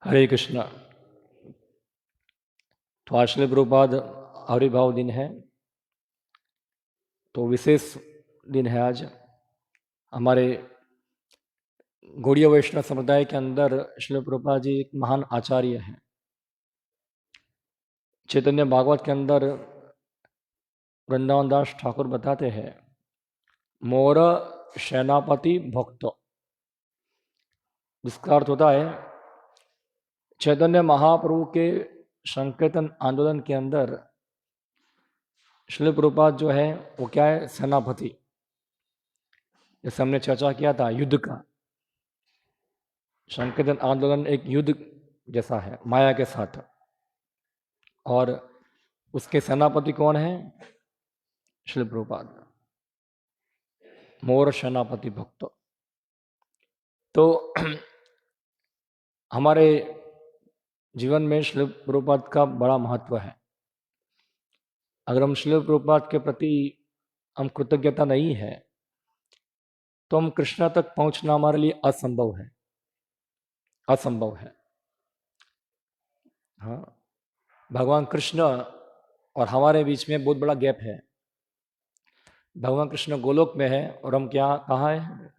हरे कृष्णा। तो आज श्रील प्रभुपाद आविर्भाव दिन है, तो विशेष दिन है आज। हमारे गौड़ीय वैष्णव समुदाय के अंदर श्रील प्रभुपाद जी एक महान आचार्य हैं। चैतन्य भागवत के अंदर वृंदावन दास ठाकुर बताते हैं, मोर सेनापति भक्त, जिसका अर्थ होता है चैतन्य महाप्रभु के संकीर्तन आंदोलन के अंदर श्रील प्रभुपाद जो है वो क्या है, सेनापति। जैसे हमने चर्चा किया था युद्ध का, संकीर्तन आंदोलन एक युद्ध जैसा है माया के साथ, और उसके सेनापति कौन है? श्रील प्रभुपाद, मोर सेनापति भक्त। तो हमारे जीवन में श्रील प्रभुपाद का बड़ा महत्व है। अगर हम श्रील प्रभुपाद के प्रति हम कृतज्ञता नहीं है तो हम कृष्ण तक पहुंचना हमारे लिए असंभव है, असंभव है। हाँ, भगवान कृष्ण और हमारे बीच में बहुत बड़ा गैप है। भगवान कृष्ण गोलोक में है और हम क्या कहाँ है?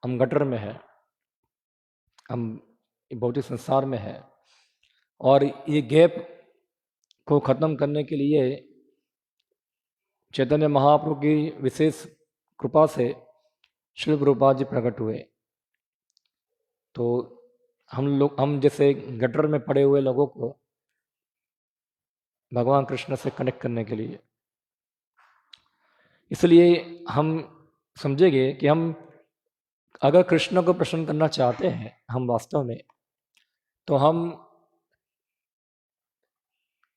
हम गटर में है, हम भौतिक संसार में है। और ये गैप को खत्म करने के लिए चैतन्य महाप्रभु की विशेष कृपा से श्रील प्रभुपाद जी प्रकट हुए। तो हम जैसे गटर में पड़े हुए लोगों को भगवान कृष्ण से कनेक्ट करने के लिए, इसलिए हम समझेंगे कि हम अगर कृष्ण को प्रसन्न करना चाहते हैं हम वास्तव में, तो हम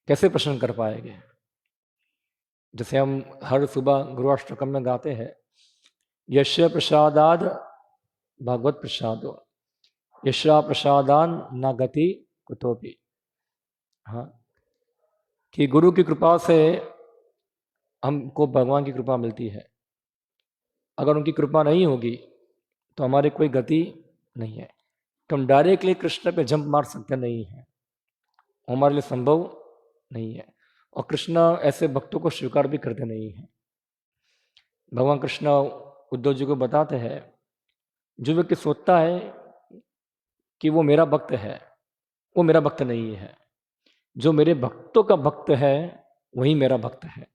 कैसे प्रसन्न कर पाएंगे? जैसे हम हर सुबह गुरुअष्टकम में गाते हैं, यश प्रसादाद भगवत प्रसादो, यशा प्रसादान न गति कुतोपि। हाँ, कि गुरु की कृपा से हमको भगवान की कृपा मिलती है। अगर उनकी कृपा नहीं होगी तो हमारी कोई गति नहीं है, तो हम डायरेक्टली कृष्ण पे जंप मार सकते नहीं हैं, हमारे लिए संभव नहीं है। और कृष्ण ऐसे भक्तों को स्वीकार भी करते नहीं हैं। भगवान कृष्ण उद्धव जी को बताते हैं, जो व्यक्ति सोचता है कि वो मेरा भक्त है, वो मेरा भक्त नहीं है। जो मेरे भक्तों का भक्त है वही मेरा भक्त है।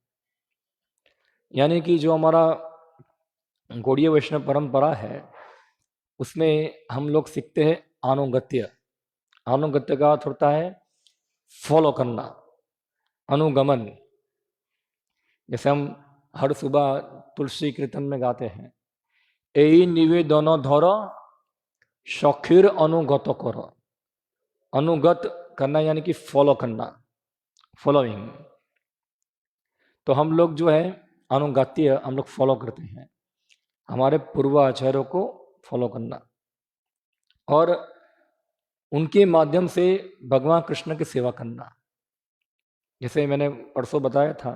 यानी कि जो हमारा गौड़ीय वैष्णव परंपरा है उसमें हम लोग सीखते हैं अनुगत्य। अनुगत्य का अर्थ होता है फॉलो करना, अनुगमन। जैसे हम हर सुबह तुलसी कीर्तन में गाते हैं, ए निवेदन धर सखीर अनुगत करो। अनुगत करना यानी कि फॉलो करना, फॉलोइंग। तो हम लोग जो है अनुगत्य, हम लोग फॉलो करते हैं, हमारे पूर्वाचार्यों को फॉलो करना और उनके माध्यम से भगवान कृष्ण की सेवा करना। जैसे मैंने परसों बताया था,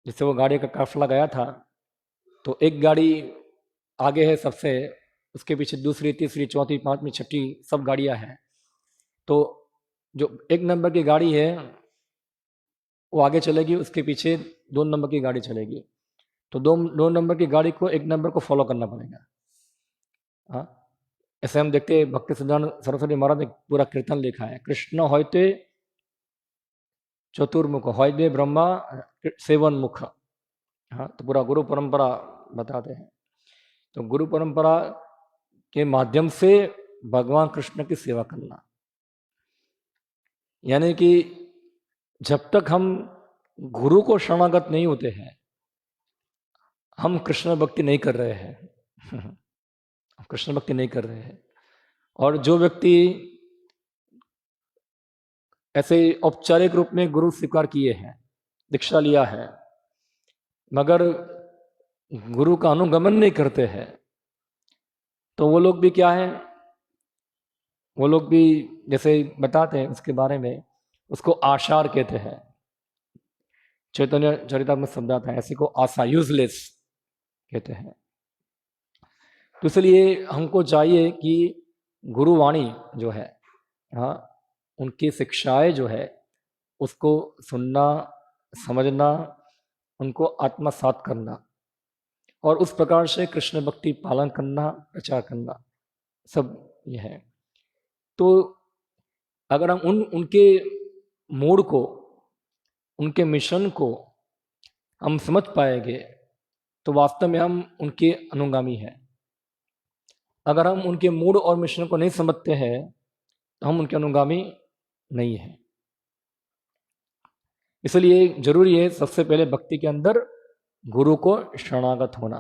जैसे वो गाड़ी का काफिला गया था, तो एक गाड़ी आगे है सबसे, उसके पीछे दूसरी, तीसरी, चौथी, पांचवी, छठी सब गाड़ियां हैं। तो जो एक नंबर की गाड़ी है वो आगे चलेगी, उसके पीछे 2 नंबर की गाड़ी चलेगी। तो दो नंबर की गाड़ी को 1 नंबर को फॉलो करना पड़ेगा। हाँ, ऐसे हम देखते हैं भक्ति सिद्धांत सरस्वती महाराज ने पूरा कीर्तन लिखा है, कृष्ण होते चतुर्मुख, होते ब्रह्मा सेवन मुख। हाँ, तो पूरा गुरु परंपरा बताते हैं। तो गुरु परंपरा के माध्यम से भगवान कृष्ण की सेवा करना, यानी कि जब तक हम गुरु को शरणागत नहीं होते हैं हम कृष्ण भक्ति नहीं कर रहे हैं। कृष्ण भक्ति नहीं कर रहे हैं। और जो व्यक्ति ऐसे औपचारिक रूप में गुरु स्वीकार किए हैं, दीक्षा लिया है, मगर गुरु का अनुगमन नहीं करते हैं, तो वो लोग भी क्या है, वो लोग भी जैसे बताते हैं उसके बारे में, उसको आशार कहते हैं। चैतन्य चरितामृत शब्द आता है, ऐसे को आशा, यूजलेस कहते हैं। तो इसलिए हमको चाहिए कि गुरुवाणी जो है हाँ, उनकी शिक्षाएं जो है उसको सुनना, समझना, उनको आत्मसात करना और उस प्रकार से कृष्ण भक्ति पालन करना, प्रचार करना, सब ये है। तो अगर हम उनके मूड को, उनके मिशन को हम समझ पाएंगे तो वास्तव में हम उनके अनुगामी हैं। अगर हम उनके मूड और मिशन को नहीं समझते हैं तो हम उनके अनुगामी नहीं हैं। इसलिए जरूरी है सबसे पहले भक्ति के अंदर गुरु को शरणागत होना।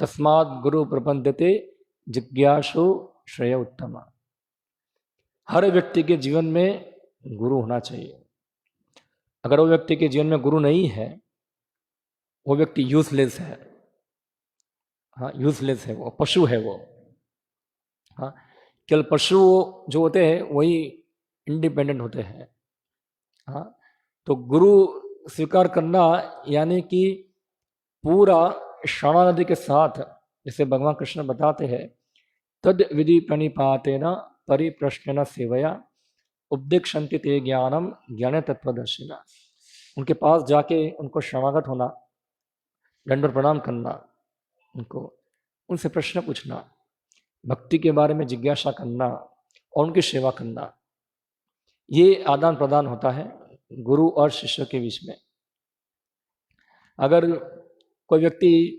तस्मात् गुरु प्रबंधते जिज्ञासु श्रेय उत्तम। हर व्यक्ति के जीवन में गुरु होना चाहिए। अगर वो व्यक्ति के जीवन में गुरु नहीं है, वो व्यक्ति यूजलेस है। हाँ, यूजलेस है, वो पशु है वो। हाँ, केवल पशु जो होते हैं वही इंडिपेंडेंट होते हैं। हाँ, तो गुरु स्वीकार करना यानी कि पूरा शरणागति के साथ, जैसे भगवान कृष्ण बताते हैं, तद विधि प्रणिपातेन परिप्रश्नेन सेवया उपदेक्षन्ति ते ज्ञानम ज्ञान तत्वदर्शिना। उनके पास जाके उनको शरणागत होना, दंडवत प्रणाम करना, उनसे प्रश्न पूछना, भक्ति के बारे में जिज्ञासा करना और उनकी सेवा करना, ये आदान प्रदान होता है गुरु और शिष्य के बीच में। अगर कोई व्यक्ति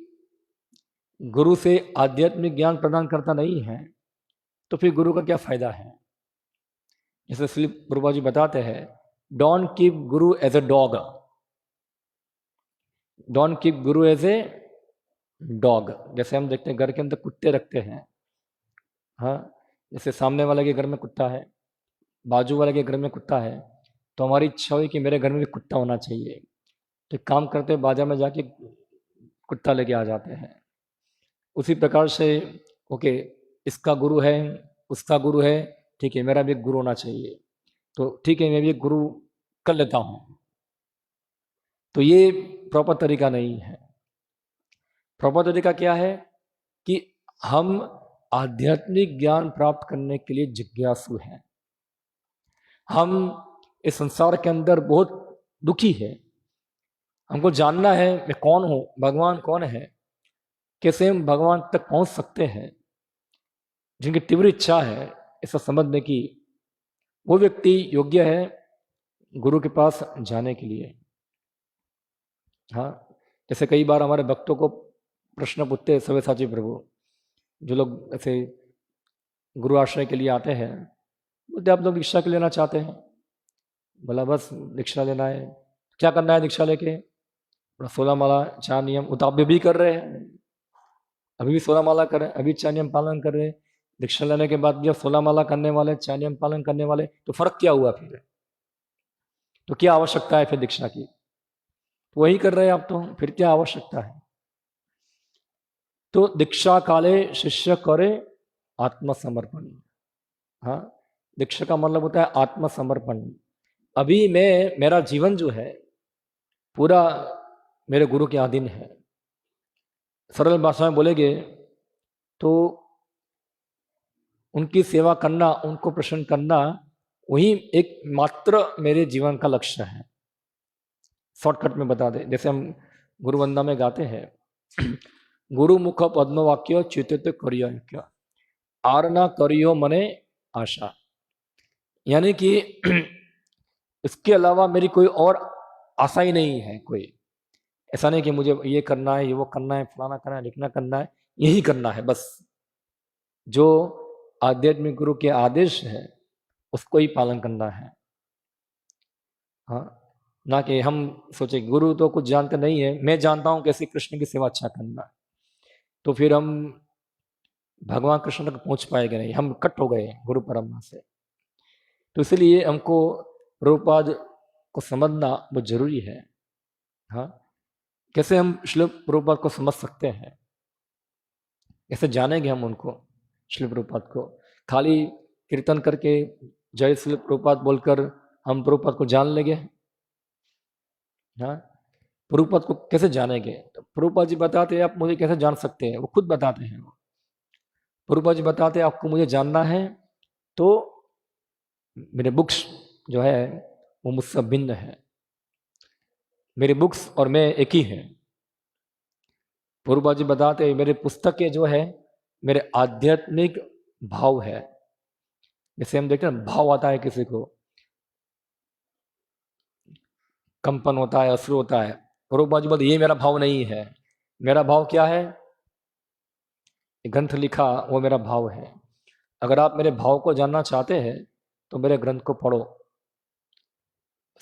गुरु से आध्यात्मिक ज्ञान प्रदान करता नहीं है तो फिर गुरु का क्या फायदा है। जैसे श्री प्रभुपाद जी बताते हैं, don't keep guru as a dog, don't keep guru as a dog. जैसे हम देखते हैं घर के अंदर कुत्ते रखते हैं। हाँ, जैसे सामने वाले के घर में कुत्ता है, बाजू वाले के घर में कुत्ता है, तो हमारी इच्छा हुई कि मेरे घर में भी कुत्ता होना चाहिए, तो काम करते बाजार में जाके कुत्ता लेके आ जाते हैं। उसी प्रकार से ओके, इसका गुरु है, उसका गुरु है, ठीक है मेरा भी एक गुरु होना चाहिए, तो ठीक है मैं भी एक गुरु कर लेता हूँ। तो ये प्रॉपर तरीका नहीं है। प्रॉपर तरीका क्या है कि हम आध्यात्मिक ज्ञान प्राप्त करने के लिए जिज्ञासु हैं। हम इस संसार के अंदर बहुत दुखी है, हमको जानना है मैं कौन हूँ, भगवान कौन है, कैसे हम भगवान तक पहुंच सकते हैं। जिनकी तीव्र इच्छा है ऐसा समझने की, वो व्यक्ति योग्य है गुरु के पास जाने के लिए। हाँ, जैसे कई बार हमारे भक्तों को प्रश्न पूछते हैं सव्यसाची प्रभु, जो लोग ऐसे गुरु आश्रय के लिए आते हैं, बोलते आप लोग दीक्षा के लेना चाहते हैं। बोला बस दीक्षा लेना है, क्या करना है दीक्षा लेके, 16 माला 4 नियम, वो तो आप भी कर रहे हैं, अभी भी 16 माला कर रहे हैं, अभी 4 नियम पालन कर रहे हैं, दीक्षा लेने के बाद भी आप 16 माला करने वाले, 4 नियम पालन करने वाले, तो फर्क क्या हुआ फिर? तो क्या आवश्यकता है फिर दीक्षा की? तो वही कर रहे हैं आप, तो फिर क्या आवश्यकता है? तो दीक्षा काले शिष्य करे आत्मसमर्पण। हाँ, दीक्षा का मतलब होता है आत्मसमर्पण। अभी मेरा जीवन जो है पूरा मेरे गुरु के अधीन है। सरल भाषा में बोलेंगे तो उनकी सेवा करना, उनको प्रसन्न करना, वही एक मात्र मेरे जीवन का लक्ष्य है। शॉर्टकट में बता दे, जैसे हम गुरु वंदना में गाते हैं, गुरु मुख पद्म वाक्य चित्त करियो क्या, आरना करियो मने आशा। यानी कि इसके अलावा मेरी कोई और आशा ही नहीं है। कोई ऐसा नहीं कि मुझे ये करना है, ये वो करना है, फलाना करना है, लिखना करना है, यही करना है बस। जो आध्यात्मिक गुरु के आदेश है उसको ही पालन करना है। हाँ, ना कि हम सोचे गुरु तो कुछ जानते नहीं है, मैं जानता हूं कैसे कृष्ण की सेवा अच्छा करना है, तो फिर हम भगवान कृष्ण तक पहुंच पाएंगे नहीं, हम कट हो गए गुरु परंपरा से। तो इसलिए हमको प्रभुपाद को समझना बहुत जरूरी है। हाँ, कैसे हम श्री प्रभुपाद को समझ सकते हैं, कैसे जानेंगे हम उनको, श्री प्रभुपाद को? खाली कीर्तन करके जय श्री प्रभुपाद बोलकर हम प्रभुपाद को जान लेंगे? हाँ, प्रभुपाद को कैसे जानेंगे? तो प्रभुपाद जी बताते हैं आप मुझे कैसे जान सकते हैं, वो खुद बताते हैं। प्रभुपाद जी बताते हैं आपको मुझे जानना है तो मेरे बुक्स जो है वो मुझसे भिन्न है। मेरी बुक्स और मैं एक ही हैं। पूर्व जी बताते मेरे पुस्तकें जो है मेरे आध्यात्मिक भाव है। जैसे हम देखते हैं ना, भाव आता है किसी को, कंपन होता है, अश्रु होता है। पूर्व जी बोलते ये मेरा भाव नहीं है। मेरा भाव क्या है? ग्रंथ लिखा वो मेरा भाव है। अगर आप मेरे भाव को जानना चाहते हैं तो मेरे ग्रंथ को पढ़ो।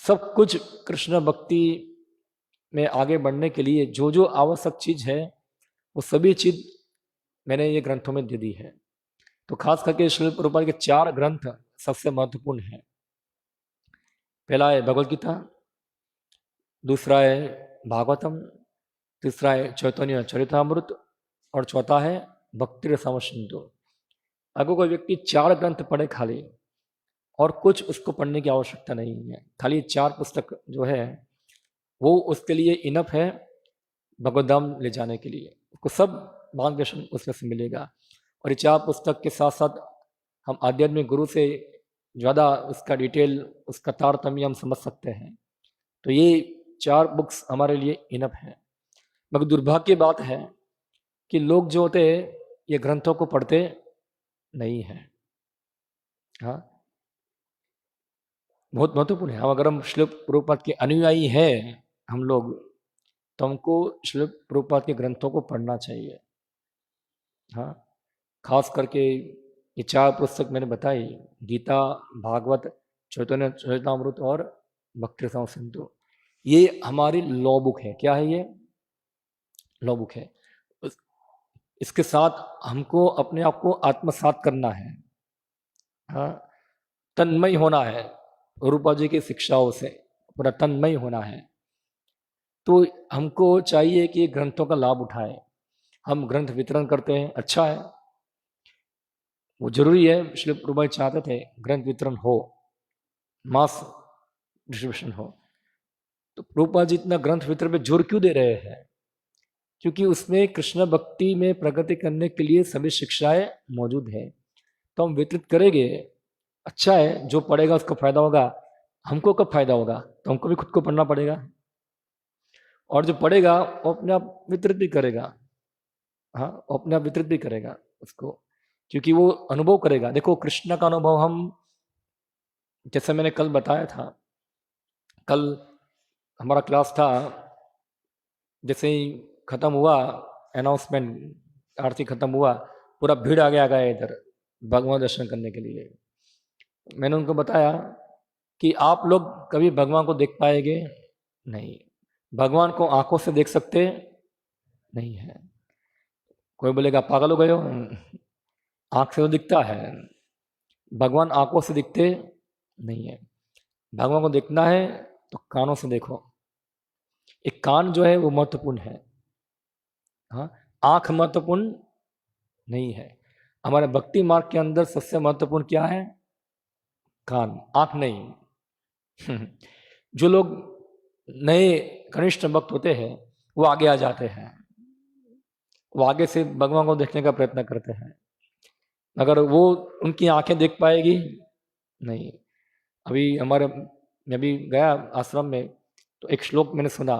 सब कुछ कृष्ण भक्ति में आगे बढ़ने के लिए जो जो आवश्यक चीज है वो सभी चीज मैंने ये ग्रंथों में दे दी है। तो खास करके श्रील प्रभुपाद के 4 ग्रंथ सबसे महत्वपूर्ण है। पहला है भगवत गीता, दूसरा है भागवतम, तीसरा है चैतन्य चरितामृत और चौथा है भक्ति रसामृत सिंधु। अगर कोई व्यक्ति 4 ग्रंथ पढ़े खाली और कुछ उसको पढ़ने की आवश्यकता नहीं है, खाली 4 पुस्तक जो है वो उसके लिए इनफ है भगवत धाम ले जाने के लिए। उसको सब मार्गदर्शन उसमें से मिलेगा। और ये 4 पुस्तक के साथ साथ हम आध्यात्मिक गुरु से ज़्यादा उसका डिटेल, उसका तारतम्य हम समझ सकते हैं। तो ये 4 बुक्स हमारे लिए इनफ है। मगर दुर्भाग्य की बात है कि लोग जो होते हैं ये ग्रंथों को पढ़ते नहीं हैं। हाँ, बहुत महत्वपूर्ण है। अगर हम श्रील प्रभुपाद के अनुयायी हैं हम लोग, तो हमको श्रील प्रभुपाद के ग्रंथों को पढ़ना चाहिए। हाँ, खास करके ये 4 पुस्तक मैंने बताई, गीता, भागवत, चैतन्य चरितामृत और भक्ति रसामृत सिंधु, ये हमारी लॉ बुक है। क्या है ये? लॉ बुक है। इसके साथ हमको अपने आप को आत्मसात करना है। हाँ, तन्मय होना है। रूपा जी की शिक्षाओं से पूरा तन्मय होना है। तो हमको चाहिए कि ग्रंथों का लाभ उठाएं। हम ग्रंथ वितरण करते हैं, अच्छा है, वो जरूरी है। श्री प्रभुपाद चाहते थे ग्रंथ वितरण हो, मास डिस्ट्रीब्यूशन हो। तो प्रभुपाद जी इतना ग्रंथ वितरण पे जोर क्यों दे रहे हैं? क्योंकि उसमें कृष्ण भक्ति में प्रगति करने के लिए सभी शिक्षाएं मौजूद है। तो हम वितरित करेंगे, अच्छा है, जो पढ़ेगा उसको फायदा होगा। हमको कब फायदा होगा? तो हमको भी खुद को पढ़ना पड़ेगा, और जो पढ़ेगा वो अपने आप वितरित भी करेगा। हाँ, वो अपने आप वितरित भी करेगा उसको, क्योंकि वो अनुभव करेगा। देखो कृष्ण का अनुभव हम, जैसे मैंने कल बताया था, कल हमारा क्लास था, जैसे ही खत्म हुआ अनाउंसमेंट, आरती खत्म हुआ, पूरा भीड़ आ गया इधर भगवान दर्शन करने के लिए। मैंने उनको बताया कि आप लोग कभी भगवान को देख पाएंगे नहीं। भगवान को आंखों से देख सकते नहीं है। कोई बोलेगा पागल हो गए हो, आंख से तो दिखता है। भगवान आंखों से दिखते नहीं है। भगवान को देखना है तो कानों से देखो। एक कान जो है वो महत्वपूर्ण है। हाँ, आंख महत्वपूर्ण नहीं है। हमारे भक्ति मार्ग के अंदर सबसे महत्वपूर्ण क्या है? कान, आंख नहीं। जो लोग नए कनिष्ठ भक्त होते हैं वो आगे आ जाते हैं, वो आगे से भगवान को देखने का प्रयत्न करते हैं, मगर वो उनकी आंखें देख पाएगी नहीं। अभी हमारे, मैं अभी गया आश्रम में, तो एक श्लोक मैंने सुना,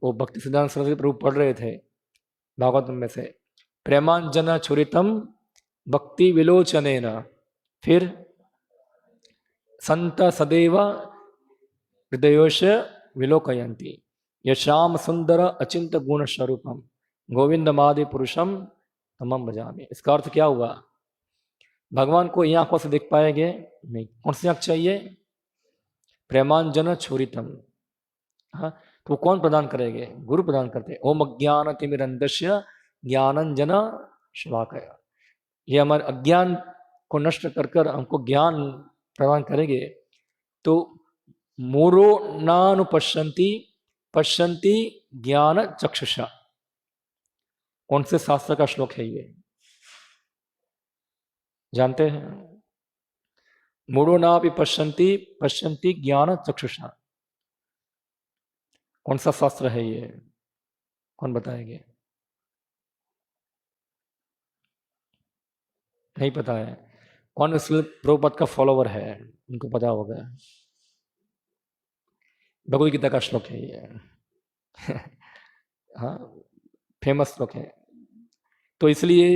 वो भक्ति सिद्धांत सरस्वती प्रभु पढ़ रहे थे भागवत में से, प्रेमांजन छुरितम भक्ति विलोचनेन, फिर संत सदैव हृदयोश विलोकयंती, यशाम सुंदर अचिंत गुण स्वरूपम गोविंदमादि पुरुषम तमम भजामि। इसका अर्थ क्या हुआ? भगवान को ये आंखों से देख पाएंगे नहीं। कौन सी आंख चाहिए? प्रेमांजन छुरितम। हाँ, तो वो कौन प्रदान करेंगे? गुरु प्रदान करते। ओम अज्ञान तिमिरंधस्य ज्ञानंजन शलाकया। ये हमारे अज्ञान को नष्ट कर कर हमको ज्ञान प्रदान करेंगे। तो मोरो नानुपश्यंती पश्यंती ज्ञान चक्षुषा। कौन से शास्त्र का श्लोक है ये? जानते हैं? मूढ़ो ना भी पश्यंती पश्यंती ज्ञान चक्षुषा। कौन सा शास्त्र है ये? कौन बताएंगे? नहीं पता है? कौन उस प्रभुपाद का फॉलोवर है, उनको पता होगा। भगवद गीता का श्लोक है ये। हाँ, फेमस श्लोक है। तो इसलिए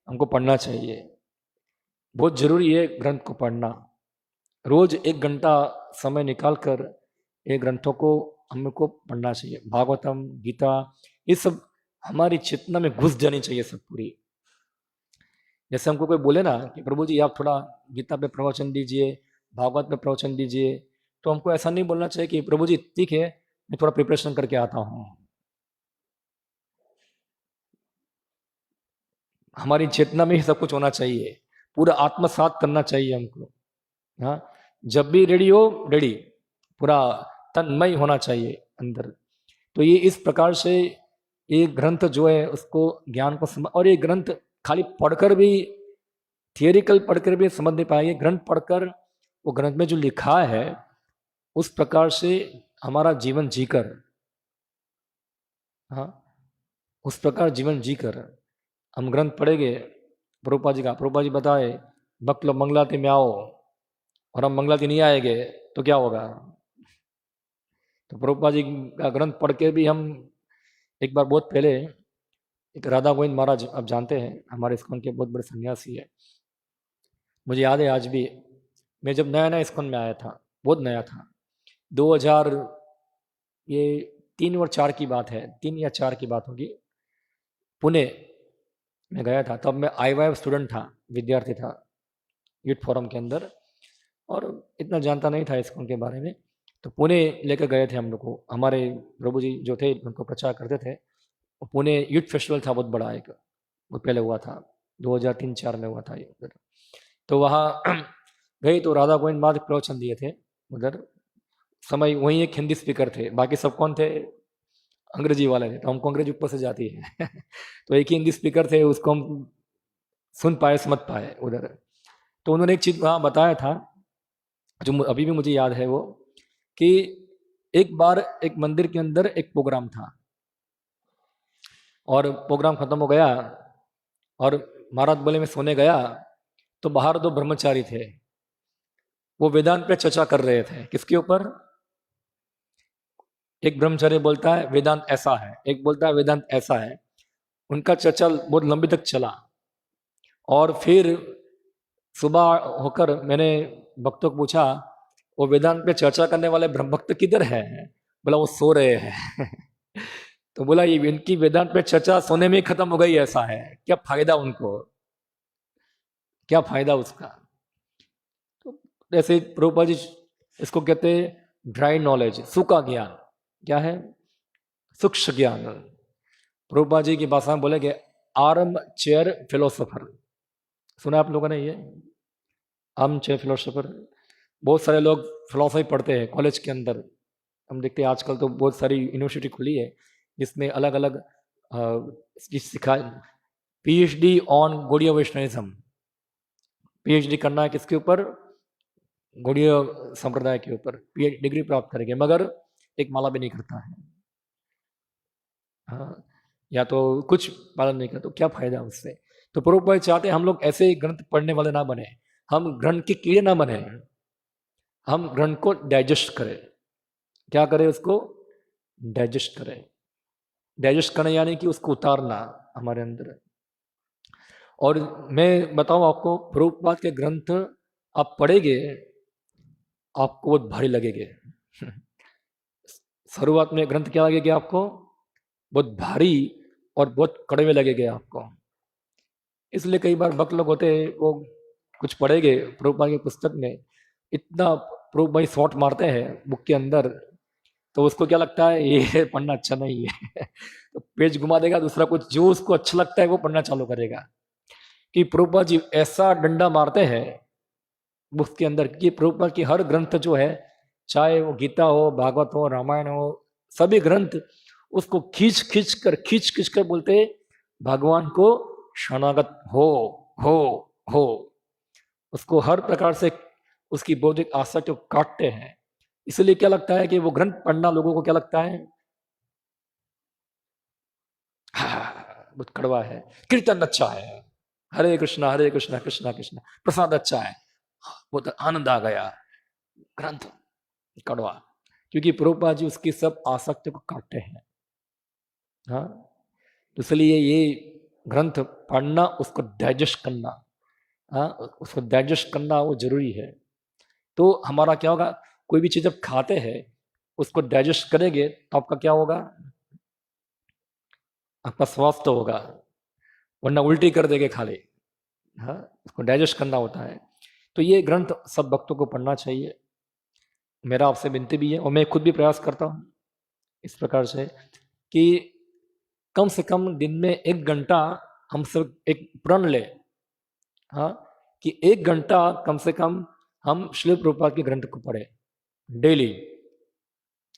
हमको पढ़ना चाहिए, बहुत जरूरी है ग्रंथ को पढ़ना। रोज 1 घंटा समय निकालकर ये ग्रंथों को हमको पढ़ना चाहिए। भागवतम, गीता, ये सब हमारी चेतना में घुस जानी चाहिए सब पूरी। जैसे हमको कोई बोले ना कि प्रभु जी आप थोड़ा गीता पे प्रवचन दीजिए, भागवत पे प्रवचन दीजिए, तो हमको ऐसा नहीं बोलना चाहिए कि प्रभु जी ठीक है मैं थोड़ा प्रिपरेशन करके आता हूँ। हमारी चेतना में ही सब कुछ होना चाहिए, पूरा आत्मसात करना चाहिए हमको। हाँ, जब भी रेडी हो, रेडी, पूरा तन्मय होना चाहिए अंदर। तो ये इस प्रकार से ये ग्रंथ जो है उसको ज्ञान को और ये ग्रंथ खाली पढ़कर भी, थियरिकल पढ़कर भी समझ नहीं पाएंगे। ग्रंथ पढ़कर, वो ग्रंथ में जो लिखा है उस प्रकार से हमारा जीवन जीकर, हाँ, उस प्रकार जीवन जीकर हम ग्रंथ पढ़ेंगे। प्रभुपाद जी बताए, भक्त लोग मंगलाती में आओ, और हम मंगलाती नहीं आएंगे तो क्या होगा। तो प्रभुपाद जी का ग्रंथ पढ़ के भी हम, एक बार बहुत पहले एक राधा गोविंद महाराज, आप जानते हैं हमारे इस्कॉन के बहुत बड़े सन्यासी है, मुझे याद है आज भी, मैं जब नया नया इस्कॉन में आया था, बहुत नया था, 2000 ये 3 और 4 की बात है, 3 या 4 की बात होगी, पुणे में गया था। तब मैं IYF स्टूडेंट था, विद्यार्थी था यूथ फोरम के अंदर, और इतना जानता नहीं था इस्कॉन के बारे में। तो पुणे लेकर गए थे हम लोग को, हमारे प्रभु जी जो थे उनको प्रचार करते थे। पुणे यूथ फेस्टिवल था बहुत बड़ा, एक वो पहले हुआ था, 2003-4 में हुआ था ये उधर। तो वहाँ गए तो राधा गोविंद महाराज प्रवचन दिए थे उधर। समय वहीं एक हिंदी स्पीकर थे, बाकी सब कौन थे, अंग्रेजी वाले थे, तो हमको अंग्रेजी ऊपर से जाती है। तो एक ही हिंदी स्पीकर थे, उसको हम सुन पाए समझ पाए उधर। तो उन्होंने एक चीज़ वहाँ बताया था जो अभी भी मुझे याद है, वो कि एक बार एक मंदिर के अंदर एक प्रोग्राम था, और प्रोग्राम खत्म हो गया, और महाराज बोले मैं सोने गया, तो बाहर 2 ब्रह्मचारी थे, वो वेदांत पे चर्चा कर रहे थे। किसके ऊपर? एक ब्रह्मचारी बोलता है वेदांत ऐसा है, एक बोलता है वेदांत ऐसा है। उनका चर्चा बहुत लंबी तक चला, और फिर सुबह होकर मैंने भक्तों को पूछा, वो वेदांत पे चर्चा करने वाले ब्रह्म भक्त किधर है? बोला वो सो रहे हैं। तो बोला ये इनकी वेदांत पे चर्चा सोने में ही खत्म हो गई, ऐसा है, क्या फायदा उनको, क्या फायदा उसका। तो ऐसे प्रभुपाद जी इसको कहते हैं ड्राई नॉलेज, सूखा ज्ञान। क्या है? सूक्ष्म ज्ञान। प्रभुपाद जी की भाषा में बोलेंगे आर्म चेयर फिलोसोफर। सुना आप लोगों ने ये आर्म चेयर फिलोसोफर? बहुत सारे लोग फिलोसफी पढ़ते हैं कॉलेज के अंदर। हम देखते हैं आजकल तो बहुत सारी यूनिवर्सिटी खुली है जिसमें अलग अलग सिखा, PhD on Gaudiya Vaishnavism. PhD करना है किसके ऊपर? गौड़ीय संप्रदाय के ऊपर डिग्री प्राप्त करेंगे, मगर एक माला भी नहीं करता है, हाँ, या तो कुछ पालन नहीं करता, तो क्या फायदा उससे। तो प्रभुपाद चाहते हैं हम लोग ऐसे ग्रंथ पढ़ने वाले ना बने, हम ग्रंथ के कीड़े ना बने, हम ग्रंथ को डाइजेस्ट करें। क्या करें? उसको डाइजेस्ट करें। डाइजेस्ट करना यानी कि उसको उतारना हमारे अंदर। और मैं बताऊं आपको, प्रभुपाद के ग्रंथ आप पढ़ेंगे आपको बहुत भारी लगेंगे। शुरुआत में ग्रंथ क्या लगेंगे आपको? बहुत भारी और बहुत कड़वे लगेंगे आपको। इसलिए कई बार भक्त लोग होते हैं, वो कुछ पढ़ेंगे प्रभुपाद की पुस्तक में, इतना प्रभुपाद शॉर्ट मारते हैं बुक के अंदर, तो उसको क्या लगता है ये पढ़ना अच्छा नहीं है। तो पेज घुमा देगा, दूसरा कुछ जो उसको अच्छा लगता है वो पढ़ना चालू करेगा। कि प्रभुपाद जी ऐसा डंडा मारते हैं बुक के अंदर कि प्रभुपाद की हर ग्रंथ जो है, चाहे वो गीता हो, भागवत हो, रामायण हो, सभी ग्रंथ उसको खींच खींच कर बोलते हैं भगवान को शरणागत हो। उसको हर प्रकार से उसकी बौद्धिक आसक्ति को काटते हैं। इसलिए क्या लगता है कि वो ग्रंथ पढ़ना लोगों को क्या लगता है, बहुत कड़वा है, कीर्तन अच्छा है, हरे कृष्णा कृष्णा कृष्णा, प्रसाद अच्छा है, बहुत आनंद आ गया, ग्रंथ कड़वा, क्योंकि प्रभुपाद जी उसकी सब आसक्ति को काटते हैं। हाँ, तो इसलिए ये ग्रंथ पढ़ना, उसको डाइजेस्ट करना, हाँ, उसको डाइजेस्ट करना वो जरूरी है। तो हमारा क्या होगा, कोई भी चीज जब खाते हैं उसको डाइजेस्ट करेंगे तो आपका क्या होगा, आपका स्वास्थ्य होगा, वरना उल्टी कर देंगे खाली। हाँ, उसको डाइजेस्ट करना होता है। तो ये ग्रंथ सब भक्तों को पढ़ना चाहिए, मेरा आपसे विनती भी है, और मैं खुद भी प्रयास करता हूँ इस प्रकार से कि कम से कम दिन में 1 घंटा हम सब एक प्रण ले, हाँ, कि 1 घंटा कम से कम हम श्रील प्रभुपाद के ग्रंथ को पढ़े डेली।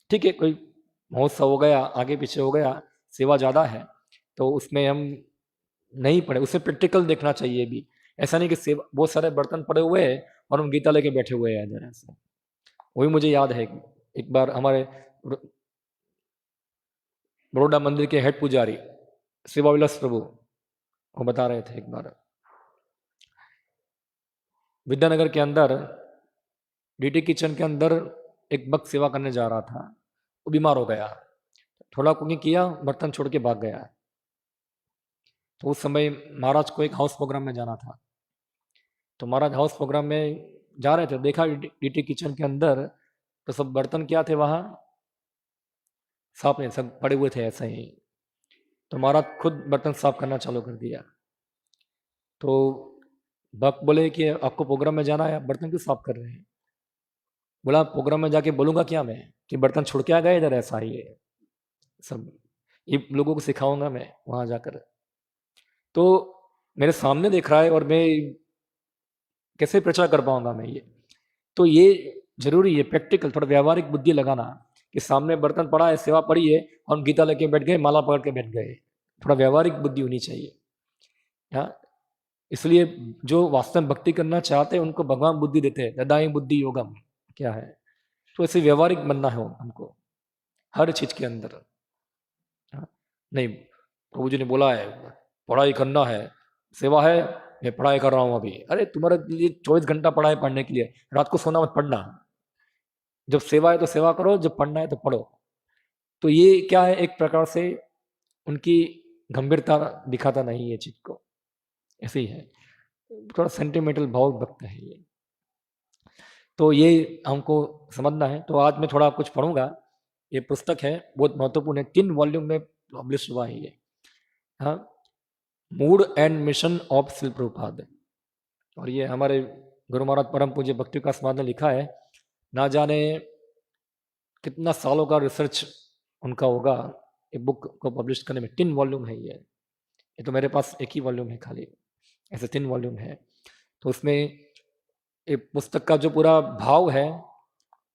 ठीक है, कोई महोत्सव हो गया, आगे पीछे हो गया, सेवा ज़्यादा है तो उसमें हम नहीं पढ़े, उसे प्रैक्टिकल देखना चाहिए भी। ऐसा नहीं कि सेवा बहुत सारे बर्तन पड़े हुए हैं और हम गीता लेके बैठे हुए हैं इधर ऐसे। वही मुझे याद है, एक बार हमारे बड़ौदा मंदिर के हेड पुजारी सेवा विलास प्रभु वो बता रहे थे, एक बार विद्यानगर के अंदर डीटी किचन के अंदर एक भक्त सेवा करने जा रहा था, वो बीमार हो गया, थोड़ा कुकिंग किया, बर्तन छोड़ के भाग गया। तो उस समय महाराज को एक हाउस प्रोग्राम में जाना था, तो महाराज हाउस प्रोग्राम में जा रहे थे, देखा डीटी किचन के अंदर तो सब बर्तन क्या थे वहाँ, साफ नहीं, सब पड़े हुए थे ऐसे ही। तो महाराज खुद बर्तन साफ करना चालू कर दिया। तो भक्त बोले कि आपको प्रोग्राम में जाना है, आप बर्तन क्यों साफ कर रहे हैं? बोला प्रोग्राम में जाके बोलूंगा क्या मैं कि बर्तन छोड़ के आ गए इधर, ऐसा ही है सब, ये लोगों को सिखाऊंगा मैं वहां जाकर। तो मेरे सामने देख रहा है और मैं कैसे प्रचार कर पाऊंगा मैं ये? तो ये जरूरी है प्रैक्टिकल, थोड़ा व्यवहारिक बुद्धि लगाना कि सामने बर्तन पड़ा है, सेवा पड़ी है, और हम गीता लेके बैठ गए, माला पकड़ के बैठ गए, थोड़ा व्यवहारिक बुद्धि होनी चाहिए। हाँ, इसलिए जो वास्तव में भक्ति करना चाहते हैं उनको भगवान बुद्धि देते हैं, ददाई बुद्धि योगम क्या है, तो ऐसे व्यवहारिक बनना है हमको हर चीज के अंदर। हाँ, नहीं, प्रभु जी ने बोला है पढ़ाई करना है, सेवा है, मैं पढ़ाई कर रहा हूँ अभी, अरे तुम्हारे लिए 24 घंटा पढ़ाई पढ़ने के लिए, रात को सोना मत पढ़ना, जब सेवा है तो सेवा करो, जब पढ़ना है तो पढ़ो। तो ये क्या है, एक प्रकार से उनकी गंभीरता दिखाता नहीं ये चीज को, ऐसे ही है, थोड़ा सेंटिमेंटल भाव भक्त है ये। तो ये हमको समझना है। तो आज मैं थोड़ा कुछ पढ़ूंगा, ये पुस्तक है बहुत महत्वपूर्ण है, 3 वॉल्यूम में पब्लिश हुआ है ये। हाँ, mood and mission of Srila Prabhupada, और ये हमारे गुरु महाराज परम पूज्य भक्ति विकास महाराज ने लिखा है। ना जाने कितना सालों का रिसर्च उनका होगा ये बुक को पब्लिश करने में। 3 वॉल्यूम है ये तो मेरे पास एक ही वॉल्यूम है खाली, ऐसे 3 वॉल्यूम है। तो उसमें ये पुस्तक का जो पूरा भाव है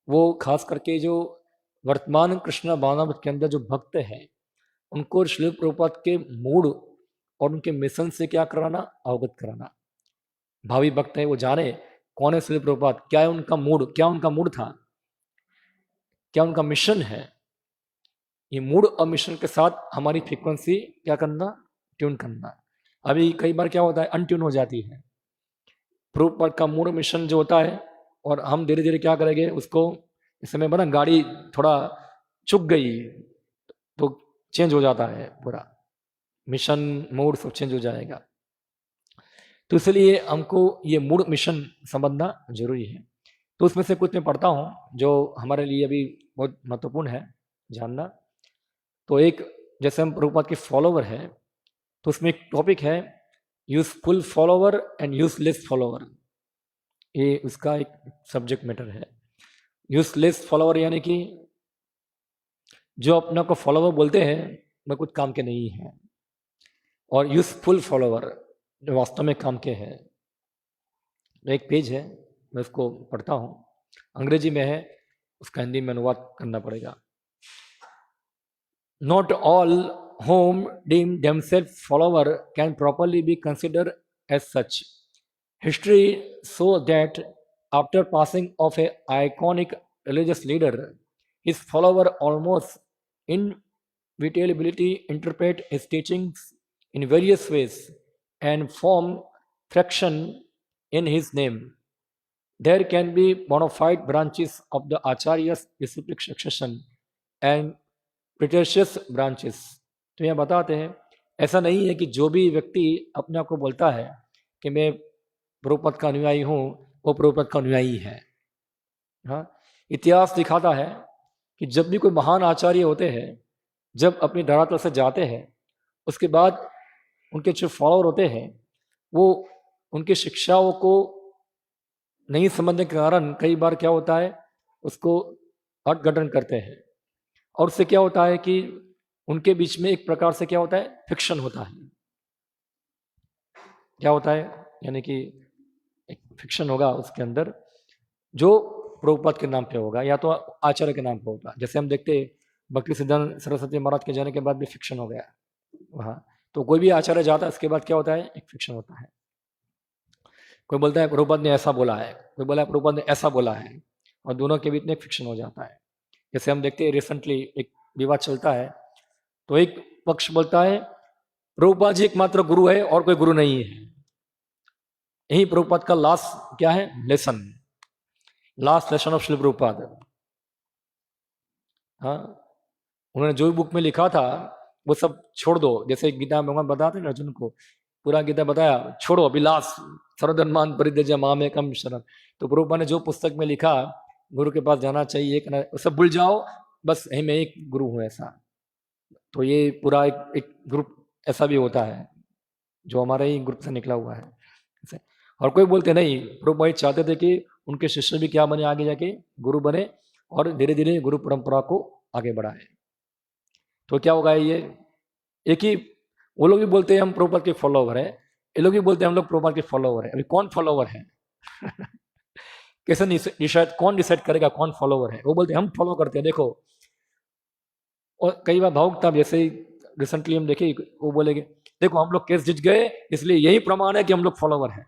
वो खास करके जो वर्तमान कृष्ण भावनामृत के अंदर जो भक्त हैं उनको श्रील प्रभुपाद के मूड और उनके मिशन से क्या कराना, अवगत कराना। भावी भक्त है वो जाने कौन है श्रील प्रभुपाद, क्या है उनका मूड, क्या उनका मूड था, क्या उनका मिशन है। ये मूड और मिशन के साथ हमारी फ्रीक्वेंसी क्या करना, ट्यून करना। अभी कई बार क्या होता है, अनट्यून हो जाती है प्रभुपाद का मूड मिशन जो होता है, और हम धीरे धीरे क्या करेंगे उसको, इस समय बना गाड़ी थोड़ा चुक गई तो चेंज हो जाता है पूरा मिशन, मूड सब चेंज हो जाएगा। तो इसलिए हमको ये मूड मिशन समझना जरूरी है। तो उसमें से कुछ मैं पढ़ता हूँ जो हमारे लिए अभी बहुत महत्वपूर्ण है जानना। तो एक, जैसे हम प्रभुपाद के फॉलोवर हैं तो उसमें एक टॉपिक है useful follower and useless follower, ये उसका एक सब्जेक्ट मैटर है। यूजलेस फॉलोवर यानी कि जो अपने को फॉलोवर बोलते हैं वह कुछ काम के नहीं है, और यूजफुल फॉलोवर जो वास्तव में काम के हैं। एक पेज है, मैं उसको पढ़ता हूँ, अंग्रेजी में है, उसका हिंदी में अनुवाद करना पड़ेगा। Not all whom deem themselves follower can properly be considered as such. History shows that after passing of a iconic religious leader, his follower almost inevitably interpret his teachings in various ways and form fraction in his name, there can be bona fide branches of the Acharya's disciplic succession and pretentious branches. तो यहाँ बताते हैं ऐसा नहीं है कि जो भी व्यक्ति अपने आप को बोलता है कि मैं प्रभुपद का अनुयायी हूँ, वो प्रभुपद का अनुयायी है। हाँ, इतिहास दिखाता है कि जब भी कोई महान आचार्य होते हैं, जब अपनी धरातल से जाते हैं, उसके बाद उनके जो फॉलोअर होते हैं वो उनकी शिक्षाओं को नहीं समझने के कारण कई बार क्या होता है, उसको अर्थ करते हैं, और उससे क्या होता है कि उनके बीच में एक प्रकार से क्या होता है, फिक्शन होता है। क्या होता है, यानी कि एक फिक्शन होगा उसके अंदर जो प्रभुपाद के नाम पे होगा या तो आचार्य के नाम पे होगा। जैसे हम देखते हैं भक्ति सिद्धांत सरस्वती महाराज के जाने के बाद भी फिक्शन हो गया वहाँ। तो कोई भी आचार्य जाता है, इसके बाद क्या होता है, एक फिक्शन होता है। कोई बोलता है प्रभुपाद ने ऐसा बोला है, कोई बोला है प्रभुपाद ने ऐसा बोला है, और दोनों के बीच में एक फिक्शन हो जाता है। जैसे हम देखते हैं रिसेंटली एक विवाद चलता है, तो एक पक्ष बोलता है प्रभुपाद जी एकमात्र गुरु है और कोई गुरु नहीं है। यही प्रभुपाद का लास्ट क्या है, lesson, last lesson of Shri Prabhupada. हाँ, उन्होंने जो बुक में लिखा था वो सब छोड़ दो। जैसे गीता भगवान बताते हैं अर्जुन को, पूरा गीता बताया छोड़ो, अभी लास्ट सर्वधर्मान परित्यज्य माम एकम शरणम। तो प्रभुपाद ने जो पुस्तक में लिखा गुरु के पास जाना चाहिए, सब भूल जाओ, बस मैं एक गुरु हूँ ऐसा। तो ये पूरा एक ग्रुप ऐसा भी होता है जो हमारे ही ग्रुप से निकला हुआ है। और कोई बोलते नहीं, प्रभुपाद चाहते थे कि उनके शिष्य भी क्या बने, आगे जाके गुरु बने और धीरे धीरे गुरु परंपरा को आगे बढ़ाए। तो क्या होगा, ये एक ही, वो लोग भी बोलते हैं हम प्रभुपाद के फॉलोवर है, ये लोग भी बोलते हैं हम लोग प्रभुपाद के फॉलोवर है। अभी कौन फॉलोवर है कैसे डिसाइड, कौन डिसाइड करेगा कौन फॉलोवर है? वो बोलते हैं हम फॉलो करते हैं, देखो। और कई बार भावुकता, जैसे रिसेंटली हम देखे, वो बोलेंगे देखो हम लोग केस जीत गए, इसलिए यही प्रमाण है कि हम लोग फॉलोवर हैं।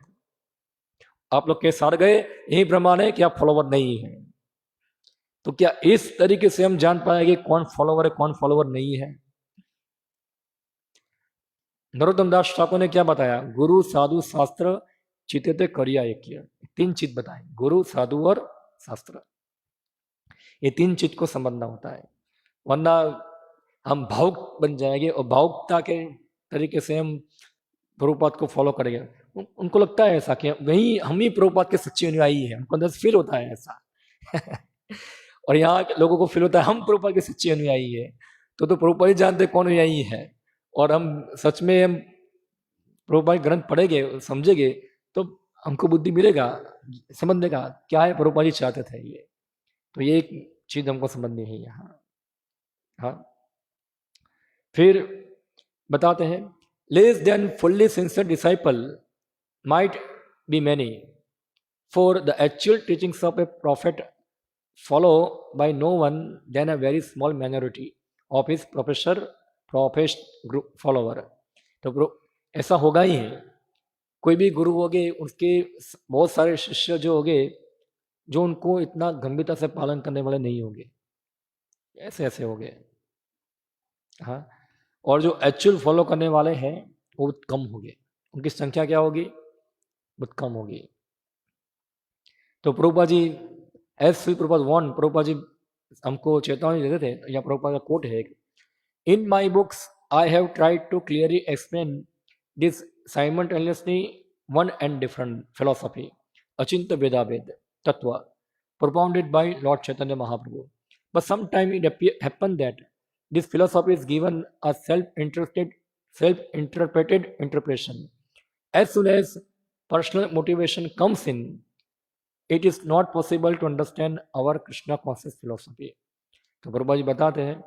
आप लोग केस हार गए, यही प्रमाण है कि आप फॉलोवर नहीं हैं। तो क्या इस तरीके से हम जान पाएंगे कौन फॉलोवर है कौन फॉलोवर नहीं है? नरोत्तम दास ठाकुर ने क्या बताया, गुरु साधु शास्त्र चिते करिया एक, 3 चीज बताए, गुरु साधु और शास्त्र। ये 3 चीज को समझना होता है, वरना हम भावुक बन जाएंगे और भावुकता के तरीके से हम प्रभुपाद को फॉलो करेंगे। उनको लगता है ऐसा कि वही हम ही प्रभुपाद के सच्चे अनुयायी हैं, उनको अंदर फील होता है ऐसा और यहाँ के लोगों को फील होता है हम प्रभुपाद के सच्चे अनुयायी है। तो प्रभुपाद ही जानते कौन अनुयायी है, और हम सच में हम प्रभुपाद ग्रंथ पढ़ेंगे समझेंगे तो हमको बुद्धि मिलेगा समझने का क्या है प्रभुपाद जी चाहते थे ये। तो ये एक चीज हमको समझनी है यहाँ। हाँ, फिर बताते हैं less than fully sincere disciple might be many, for the actual teachings of a prophet follow by no one than a very small minority of his professed follower. तो ऐसा होगा ही है, कोई भी गुरु होगे उसके बहुत सारे शिष्य जो होंगे जो उनको इतना गंभीरता से पालन करने वाले नहीं होंगे, ऐसे ऐसे हो गए। हाँ, और जो एक्चुअल फॉलो करने वाले हैं वो कम होंगे, उनकी संख्या क्या होगी, बहुत कम होगी। तो प्रभुपाद जी एज श्री प्रभुपाद वन, प्रभुपाद जी हमको चेतावनी देते थे, या प्रभुपाद का कोट है, in my books I have tried to clearly explain this simultaneously one and different philosophy achintya bhedabheda तत्व propounded by Lord Chaitanya Mahaprabhu. But sometimes it happens that this philosophy is given a self-interpreted interpretation. As soon as personal motivation comes in, it is not possible to understand our Krishna conscious philosophy. तो प्रभुपाद जी बताते हैं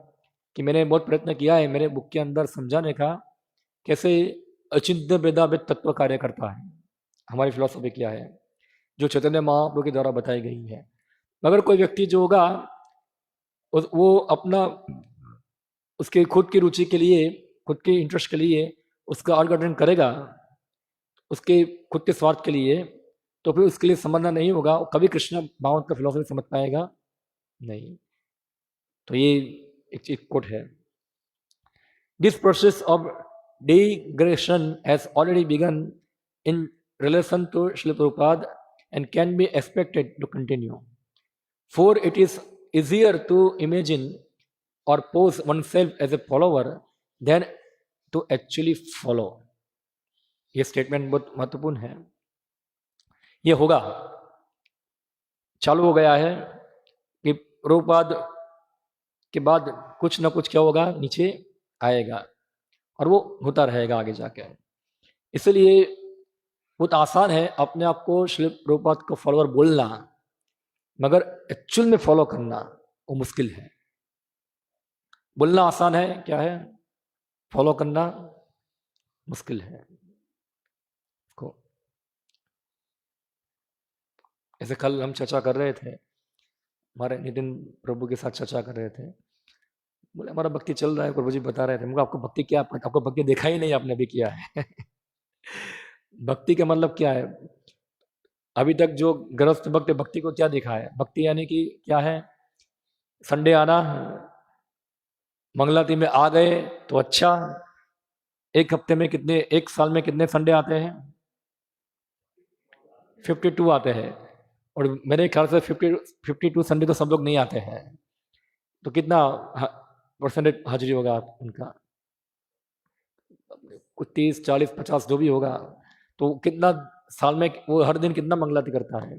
कि मैंने बहुत प्रयत्न किया है मेरे बुक के अंदर समझाने का कैसे अचिंत्य वेदावेद तत्व कार्य करता है, हमारी फिलोसफी क्या है जो चैतन्य महाप्रभु के द्वारा बताई गई है। मगर कोई व्यक्ति जो होगा वो अपना उसके खुद की रुचि के लिए, खुद के इंटरेस्ट के लिए उसका अर्थ करेगा, उसके खुद के स्वार्थ के लिए, तो फिर उसके लिए समझना नहीं होगा, कभी कृष्ण भाव का फिलोसफी समझ पाएगा नहीं। तो ये एक कोट है, this process of degradation has already begun in relation to Srila Prabhupada and can be expected to continue. For it is easier to imagine or pose oneself as a follower than to actually follow. ये statement बहुत महत्वपूर्ण है. ये होगा, चालू हो गया है कि प्रभुपाद के बाद कुछ ना कुछ क्या होगा, नीचे आएगा और वो होता रहेगा आगे जाके. इसलिए बहुत आसान है अपने आप को श्री प्रभुपाद को फॉलोअर बोलना, मगर एक्चुअल में फॉलो करना वो मुश्किल है. बोलना आसान है, क्या है, फॉलो करना मुश्किल है. को ऐसे कल हम चर्चा कर रहे थे, हमारे नितिन प्रभु के साथ चर्चा कर रहे थे. बोले हमारा भक्ति चल रहा है, प्रभु जी बता रहे थे. मुझे आपको भक्ति क्या, आपको भक्ति देखा ही नहीं आपने अभी किया है. भक्ति का मतलब क्या है? अभी तक जो गृहस्थ भक्त भक्ति को क्या दिखा है? भक्ति यानी कि क्या है? संडे आना, मंगलाती में आ गए तो अच्छा. एक हफ्ते में कितने, एक साल में कितने संडे आते हैं? 52 आते हैं. और मेरे ख्याल से 52 संडे तो सब लोग नहीं आते हैं. तो कितना परसेंटेज हाजिरी होगा उनका? कुछ 30, 40, 50 जो भी होगा. तो कितना साल में वो हर दिन कितना मंगलाती करता है?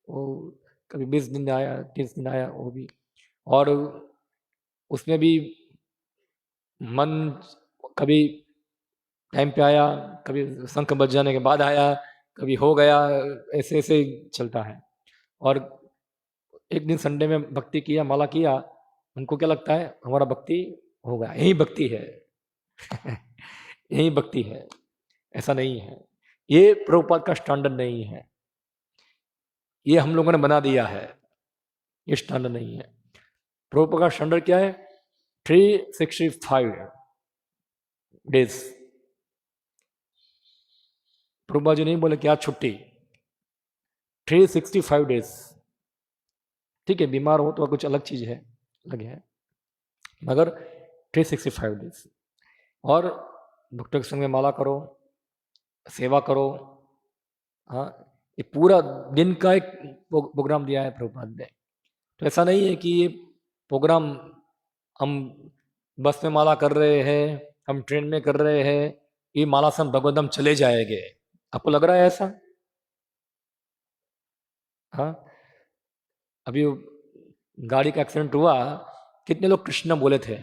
वो कभी 20 दिन आया, 30 दिन आया, वो भी. और उसमें भी मन कभी टाइम पे आया, कभी शंख बज जाने के बाद आया, कभी हो गया, ऐसे ऐसे चलता है. और एक दिन संडे में भक्ति किया, माला किया, उनको क्या लगता है हमारा भक्ति हो गया, यही भक्ति है. यही भक्ति है. ऐसा नहीं है. ये प्रभुपाद का स्टैंडर्ड नहीं है. ये हम लोगों ने बना दिया है. ये स्टैंडर्ड नहीं है. प्रभुपाद का स्टैंडर्ड क्या है? 365 डेज. प्रभुपाद जी नहीं बोले क्या छुट्टी, 365 डेज. ठीक है, बीमार हो तो कुछ अलग चीज है, अलग है, मगर 365 डेज. और भक्तों के संग में माला करो, सेवा करो. हाँ, ये पूरा दिन का एक प्रोग्राम दिया है प्रभुपाद ने. तो ऐसा नहीं है कि ये प्रोग्राम हम बस में माला कर रहे हैं, हम ट्रेन में कर रहे हैं, ये माला से हम भगवदम चले जाएंगे. आपको लग रहा है ऐसा? हाँ, अभी गाड़ी का एक्सीडेंट हुआ, कितने लोग कृष्ण बोले थे?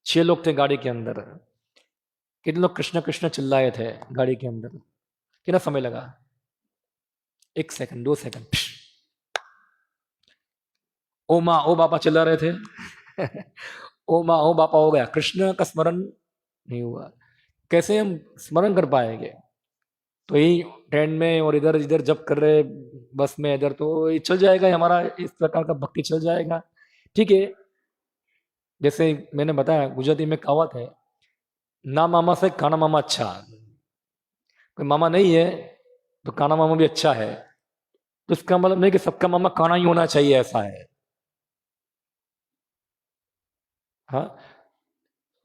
6 लोग थे गाड़ी के अंदर. कितने लोग कृष्ण कृष्ण चिल्लाए थे गाड़ी के अंदर? कितना समय लगा? 1 सेकंड, 2 सेकंड. ओ माँ ओ बापा चिल्ला रहे थे. ओ माँ ओ बापा हो गया, कृष्ण का स्मरण नहीं हुआ. कैसे हम स्मरण कर पाएंगे? तो यही ट्रेन में और इधर इधर जब कर रहे बस में इधर, तो ये चल जाएगा हमारा, इस प्रकार का भक्ति चल जाएगा. ठीक है, जैसे मैंने बताया गुजराती में कहावत है, ना मामा से काना मामा अच्छा. कोई मामा नहीं है तो काना मामा भी अच्छा है. तो इसका मतलब नहीं कि सबका मामा काना ही होना चाहिए, ऐसा है. हाँ,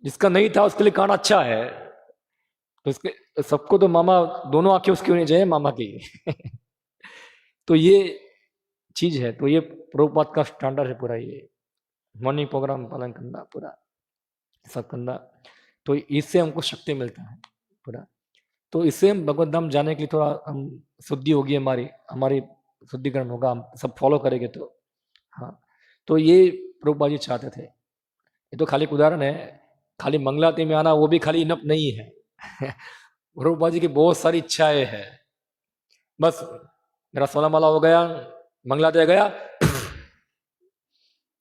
जिसका नहीं था उसके लिए काना अच्छा है. तो इसके सबको तो मामा, दोनों आंखें उसकी होनी चाहिए मामा की. तो ये चीज है. तो ये प्रभुपाद का स्टैंडर्ड है पूरा. ये मॉर्निंग प्रोग्राम पालन करना, पूरा सब करना. तो इससे हमको शक्ति मिलता है पूरा. तो इससे हम भगवत धाम जाने के लिए थोड़ा हम शुद्धि होगी, हमारी हमारी शुद्धिकरण होगा, हम सब फॉलो करेंगे तो. हाँ, तो ये प्रभुपाद जी चाहते थे. ये तो खाली एक उदाहरण है. खाली मंगलाती में आना वो भी खाली इनफ नहीं है. प्रभुपाद जी की बहुत सारी इच्छाएं हैं. बस मेरा 16 माला हो गया, मंगलाते गया,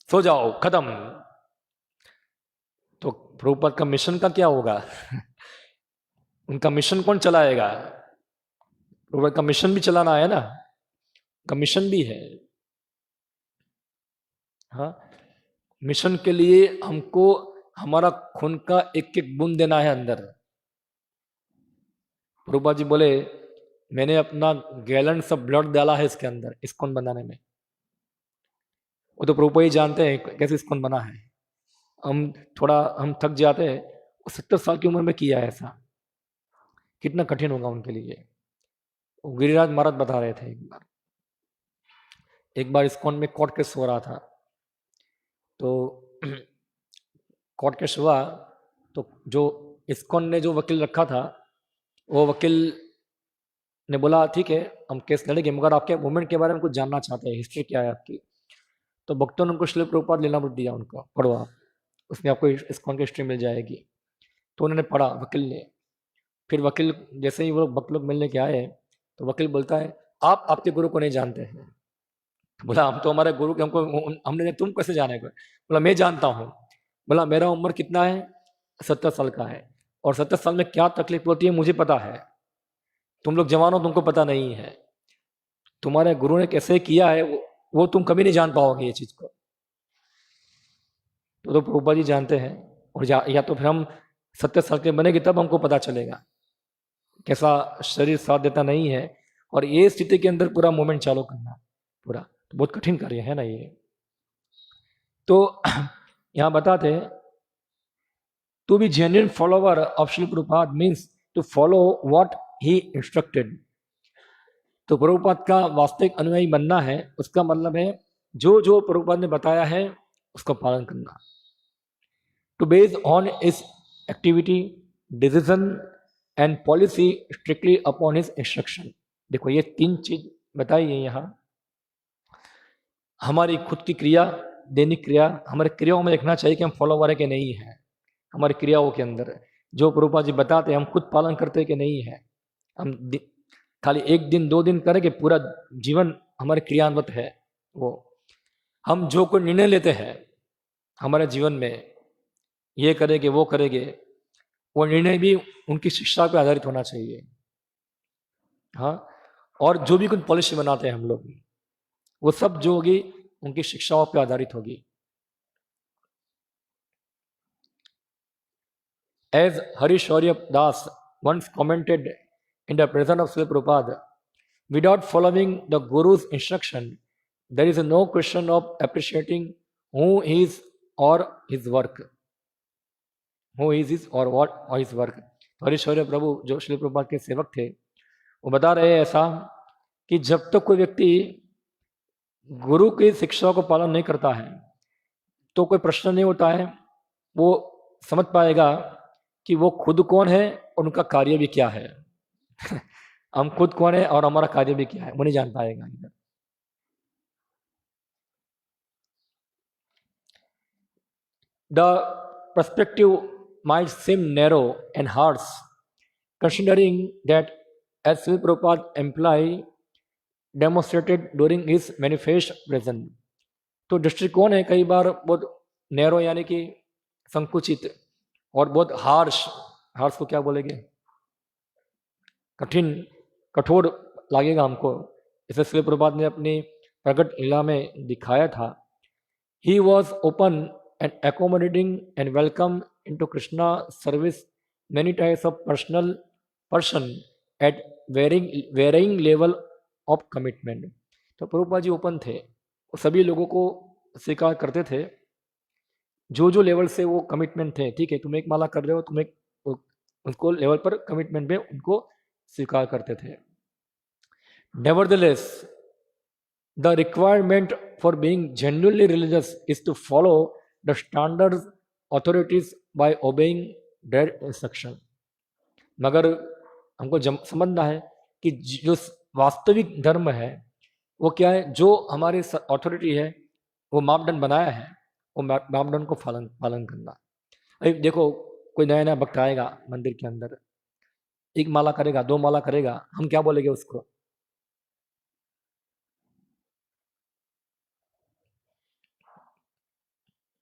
सो जाओ, खत्म. तो प्रभुपाद का मिशन का क्या होगा? उनका मिशन कौन चलाएगा? प्रभुपाद का मिशन भी चलाना है ना, का मिशन भी है. हाँ, मिशन के लिए हमको हमारा खून का एक एक बूंद देना है अंदर. प्रभुपाद जी बोले मैंने अपना गैलन सब ब्लड डाला है इसके अंदर, इस्कॉन बनाने में. वो तो प्रभुपाद जी जानते हैं कैसे इस्कॉन बना है. हम थोड़ा हम थक जाते हैं. 70 साल की उम्र में किया है ऐसा. कितना कठिन होगा उनके लिए। वो गिरिराज महाराज बता रहे थे एक बार इस्कॉन में कोर्ट केस हो रहा था, तो कोर्ट केस हुआ तो जो इस्कॉन ने जो वकील रखा था, वो वकील ने बोला ठीक है हम केस लड़ेंगे, मगर आपके मूवमेंट के बारे में कुछ जानना चाहते हैं, हिस्ट्री क्या है आपकी। तो भक्तों ने उनको श्रील प्रभुपाद लीलामृत दिया, उनको पढ़ो आप, उसमें आपको इस्कॉन की हिस्ट्री मिल जाएगी। तो उन्होंने पढ़ा वकील ने। फिर वकील जैसे ही वो भक्त लोग मिलने के आए तो वकील बोलता है आप आपके गुरु को नहीं जानते हैं। तो बोला हम तो हमारे गुरु के हमको हमने तुम कैसे जाने को। बोला मैं जानता हूँ। बोला मेरा उम्र कितना है, 70 साल का है, और 70 साल में क्या तकलीफ होती है मुझे पता है, तुम लोग जवान हो तुमको पता नहीं है, तुम्हारे गुरु ने कैसे किया है वो तुम कभी नहीं जान पाओगे ये चीज को। तो प्रभुपाद जी जानते हैं, और या तो फिर हम 70 साल के बनेंगे तब हमको पता चलेगा कैसा शरीर साथ देता नहीं है, और ये स्थिति के अंदर पूरा मूवमेंट चालू करना पूरा तो बहुत कठिन कार्य है ना ये। तो यहां बताते to be genuine follower of Shri Prabhupada means to follow what he instructed. तो प्रभुपाद का वास्तविक अनुयायी बनना है, उसका मतलब है जो जो प्रभुपाद ने बताया है उसका पालन करना। टू बेस ऑन इस activity decision and policy strictly upon his instruction. देखो ये 3 चीज बताई है यहाँ। हमारी खुद की क्रिया, दैनिक क्रिया, हमारे क्रियाओं में देखना चाहिए कि हम फॉलोवर है कि नहीं है। हमारी क्रियाओं के अंदर जो प्रभुपाद जी बताते हैं हम खुद पालन करते हैं कि नहीं है। हम खाली 1 दिन 2 दिन करेंगे, पूरा जीवन हमारे क्रियान्वित है। वो हम जो कोई निर्णय लेते हैं हमारे जीवन में, ये करेंगे वो करेंगे, वो निर्णय भी उनकी शिक्षा पर आधारित होना चाहिए। हाँ, और जो भी कुछ पॉलिसी बनाते हैं हम लोग, वो सब जो होगी उनकी शिक्षाओं पर आधारित होगी। As Hari Shaurya Das once commented in the presence of Srila Prabhupada, without following the Guru's instruction, there is no question of appreciating who is or his work. Who is his or what or his work. Hari शौर्य प्रभु जो श्री प्रभुपाद के सेवक थे वो बता रहे हैं ऐसा कि जब तक कोई व्यक्ति गुरु की शिक्षा को पालन नहीं करता है तो कोई प्रश्न नहीं होता है, वो समझ पाएगा कि वो खुद कौन है और उनका कार्य भी क्या है। हम खुद कौन है और हमारा कार्य भी क्या है वो नहीं जान पाएगा इधर। The perspective might seem narrow and harsh, considering that as Srila Prabhupada employ demonstrated during his manifest presence, तो दृष्टिकोण है कई बार बहुत नैरो यानी कि संकुचित और बहुत हार्श। हार्श को क्या बोलेंगे, कठिन कठोर लगेगा हमको। इसे श्री प्रभुपाद ने अपनी प्रकट लीला में दिखाया था। He was open and accommodating and welcome into Krishna service many types of person at varying level of commitment. तो प्रभुपाद जी ओपन थे, वो सभी लोगों को स्वीकार करते थे जो जो लेवल से वो कमिटमेंट थे। ठीक है, तुम एक माला कर रहे हो, तुम एक उनको लेवल पर कमिटमेंट में उनको स्वीकार करते थे। Nevertheless, the requirement for being genuinely religious is to follow the standards authorities by obeying their instruction. मगर हमको समझना है कि जो वास्तविक धर्म है वो क्या है, जो हमारी अथॉरिटी है वो मापदंड बनाया है, वो मापदंड को पालन करना। अरे देखो कोई नया नया भक्त आएगा मंदिर के अंदर, 1 माला करेगा 2 माला करेगा, हम क्या बोलेंगे उसको,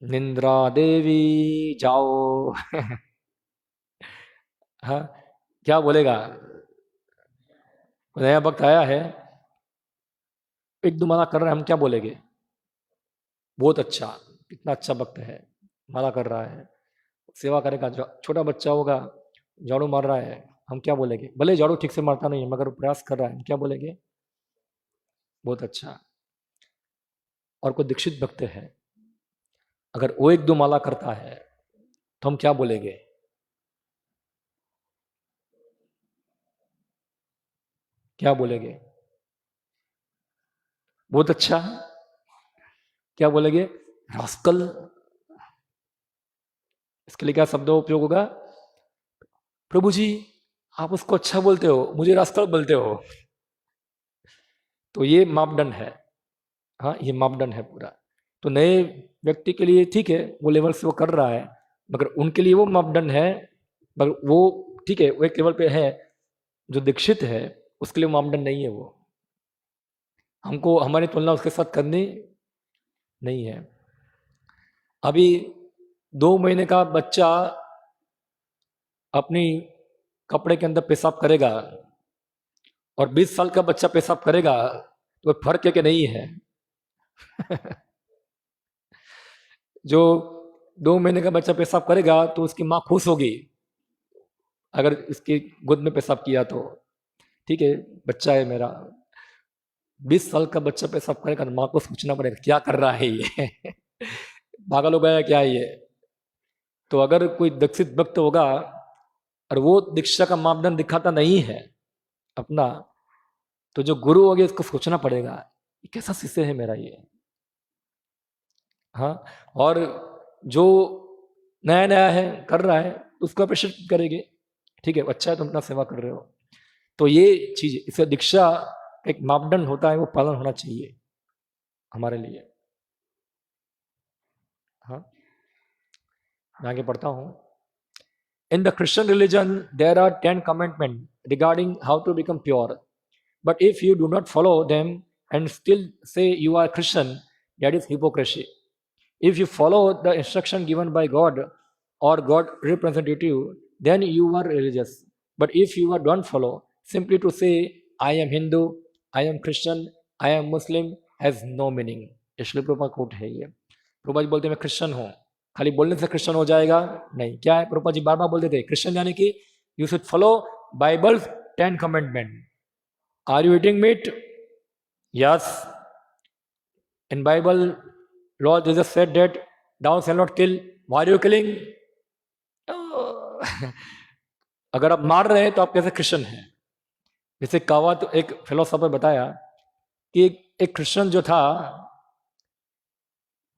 निंद्रा देवी जाओ। हाँ, क्या बोलेगा। नया भक्त आया है, 1-2 माला कर रहा है, हम क्या बोलेंगे, बहुत अच्छा, कितना अच्छा भक्त है, माला कर रहा है, सेवा करेगा। छोटा बच्चा होगा झाड़ू मार रहा है, हम क्या बोलेंगे, भले झाड़ू ठीक से मारता नहीं है मगर प्रयास कर रहा है, हम क्या बोलेंगे, बहुत अच्छा। और कोई दीक्षित भक्त है, अगर वो 1-2 माला करता है तो हम क्या बोलेंगे, क्या बोलेंगे? बहुत अच्छा। क्या बोलेंगे? रास्कल। इसके लिए क्या शब्द उपयोग होगा? प्रभु जी आप उसको अच्छा बोलते हो, मुझे रास्कल बोलते हो। तो ये मापदंड है। हाँ, ये मापदंड है पूरा। तो नए व्यक्ति के लिए ठीक है, वो लेवल से वो कर रहा है, मगर उनके लिए वो मापदंड है। मगर वो ठीक है, वो एक लेवल पे है। जो दीक्षित है उसके लिए मापदंड नहीं है वो। हमको हमारी तुलना उसके साथ करनी नहीं है। अभी 2 महीने का बच्चा अपनी कपड़े के अंदर पेशाब करेगा और 20 साल का बच्चा पेशाब करेगा, तो फर्क है कि नहीं है? जो 2 महीने का बच्चा पेशाब करेगा तो उसकी माँ खुश होगी अगर इसकी गोद में पेशाब किया तो। ठीक है, बच्चा है मेरा। 20 साल का बच्चा पेशाब करेगा तो माँ को सोचना पड़ेगा क्या कर रहा है ये। पागल हो गया क्या ये? तो अगर कोई दीक्षित भक्त होगा और वो दीक्षा का मापदंड दिखाता नहीं है अपना, तो जो गुरु हो गया इसको सोचना पड़ेगा ये कैसा शिष्य है मेरा ये। हाँ, और जो नया नया है कर रहा है उसको अप्रिशिएट करेंगे। ठीक है, अच्छा है तुम अपना सेवा कर रहे हो। तो ये चीज, इसे दीक्षा एक मापदंड होता है, वो पालन होना चाहिए हमारे लिए। हाँ, मैं आगे पढ़ता हूँ। In the Christian religion, there are 10 commandments regarding how to become pure. But if you do not follow them and still say you are Christian, that is hypocrisy. If you follow the instruction given by God or God representative, then you are religious. But if you don't follow, simply to say I am Hindu, I am Christian, I am Muslim has no meaning. इसलिए Prabhupada coat है ये। प्रभुपाद जी बोलते हैं मैं Christian हूँ, खाली बोलने से क्रिश्चियन हो जाएगा नहीं। क्या है? प्रभुपाद जी बार बार बोलते थे क्रिश्चियन यानी कि you should follow Bible 10 commandment. Are you eating meat? Yes. In Bible Lord Jesus said that thou shalt not kill. Why are you killing? अगर आप मार रहे हैं तो आप कैसे क्रिश्चियन हैं? जैसे कावा तो एक फिलोसोफर बताया कि एक क्रिश्चियन जो था,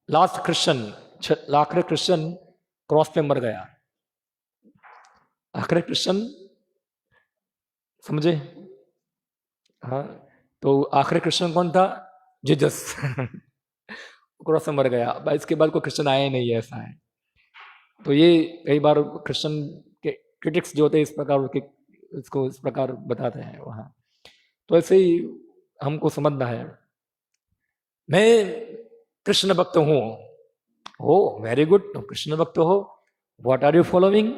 लास्ट क्रिश्चियन, आखिरी क्रिश्चियन क्रॉस पे मर गया। आखिरी क्रिश्चियन, समझे? हाँ, तो आखिरी क्रिश्चियन कौन था? जीसस। क्रॉस पे मर गया, इसके बाद कोई क्रिश्चियन आया ही नहीं है, ऐसा है। तो ये कई बार क्रिश्चियन के क्रिटिक्स जो होते हैं इस प्रकार उसके इसको इस प्रकार बताते हैं वहाँ। तो ऐसे ही हमको समझना है। मैं कृष्ण भक्त हूँ। हो, वेरी गुड, तुम कृष्ण भक्त हो। What are you following?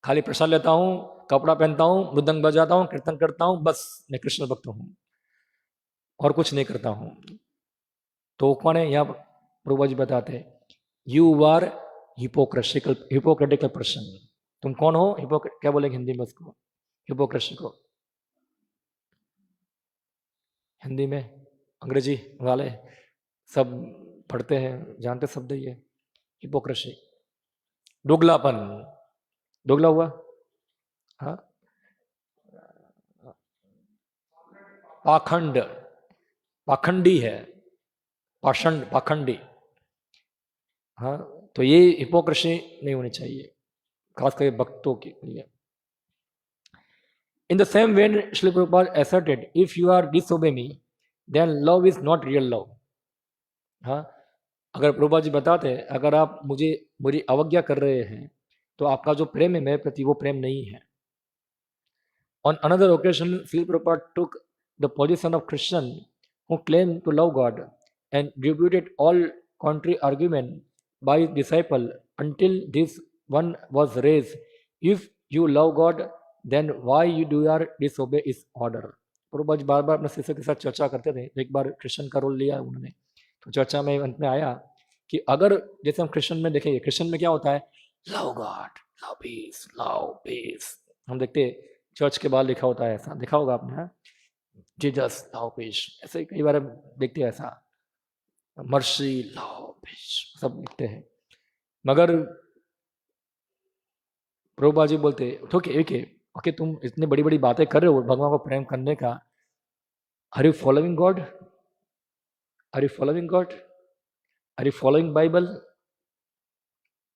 खाली प्रसाद लेता हूँ, कपड़ा पहनता हूँ, मृदंग बजाता हूँ, कीर्तन करता हूँ, बस मैं कृष्ण भक्त हूँ और कुछ नहीं करता हूँ। तो कौन है यहाँ? प्रभु जी बताते हैं यू आर हिपोक्रेटिकल पर्सन। तुम कौन हो? क्या बोलेंगे हिंदी में उसको? हिपोक्रेसी को हिंदी में, अंग्रेजी वाले सब पढ़ते हैं, जानते शब्द ये हिपोक्रेसी। दोगलापन, दोगला हुआ। हाँ, पाखंड, पाखंडी है, पाषंड, पाखंडी। हाँ, तो ये हिपोक्रेसी नहीं होनी चाहिए, खास करके भक्तों के लिए। In the same way, Srila Prabhupada asserted, if you are disobey me, then love is not real love. हाँ, अगर प्रभुपाद जी बताते हैं अगर आप मुझे मेरी अवज्ञा कर रहे हैं तो आपका जो प्रेम है मेरे प्रति वो प्रेम नहीं है। On another occasion, Srila Prabhupada took the position of Christian who claimed to love God and refuted all contrary argument by his disciple until this one was raised. If you love God, then why you do not disobey his order? Prabhupada ji बार बार अपने शिष्य के साथ चर्चा करते थे। एक बार कृष्ण का role लिया उन्होंने, तो चर्चा में अंत में आया कि अगर जैसे हम कृष्ण में देखेंगे, कृष्ण में क्या होता है? Love God, love piece, love piece. हम देखते हैं चर्च के बाहर लिखा होता है, ऐसा देखा होगा आपने, जीसस लव पीस, ऐसे कई बार देखते हैं ऐसा, मर्सी लव पीस सब लिखते हैं। मगर प्रभुपाद जी बोलते ठीक है, ओके, तुम इतनी बड़ी बड़ी बातें कर रहे हो भगवान को प्रेम करने का, are you following God? Are you following God? Are you following Bible?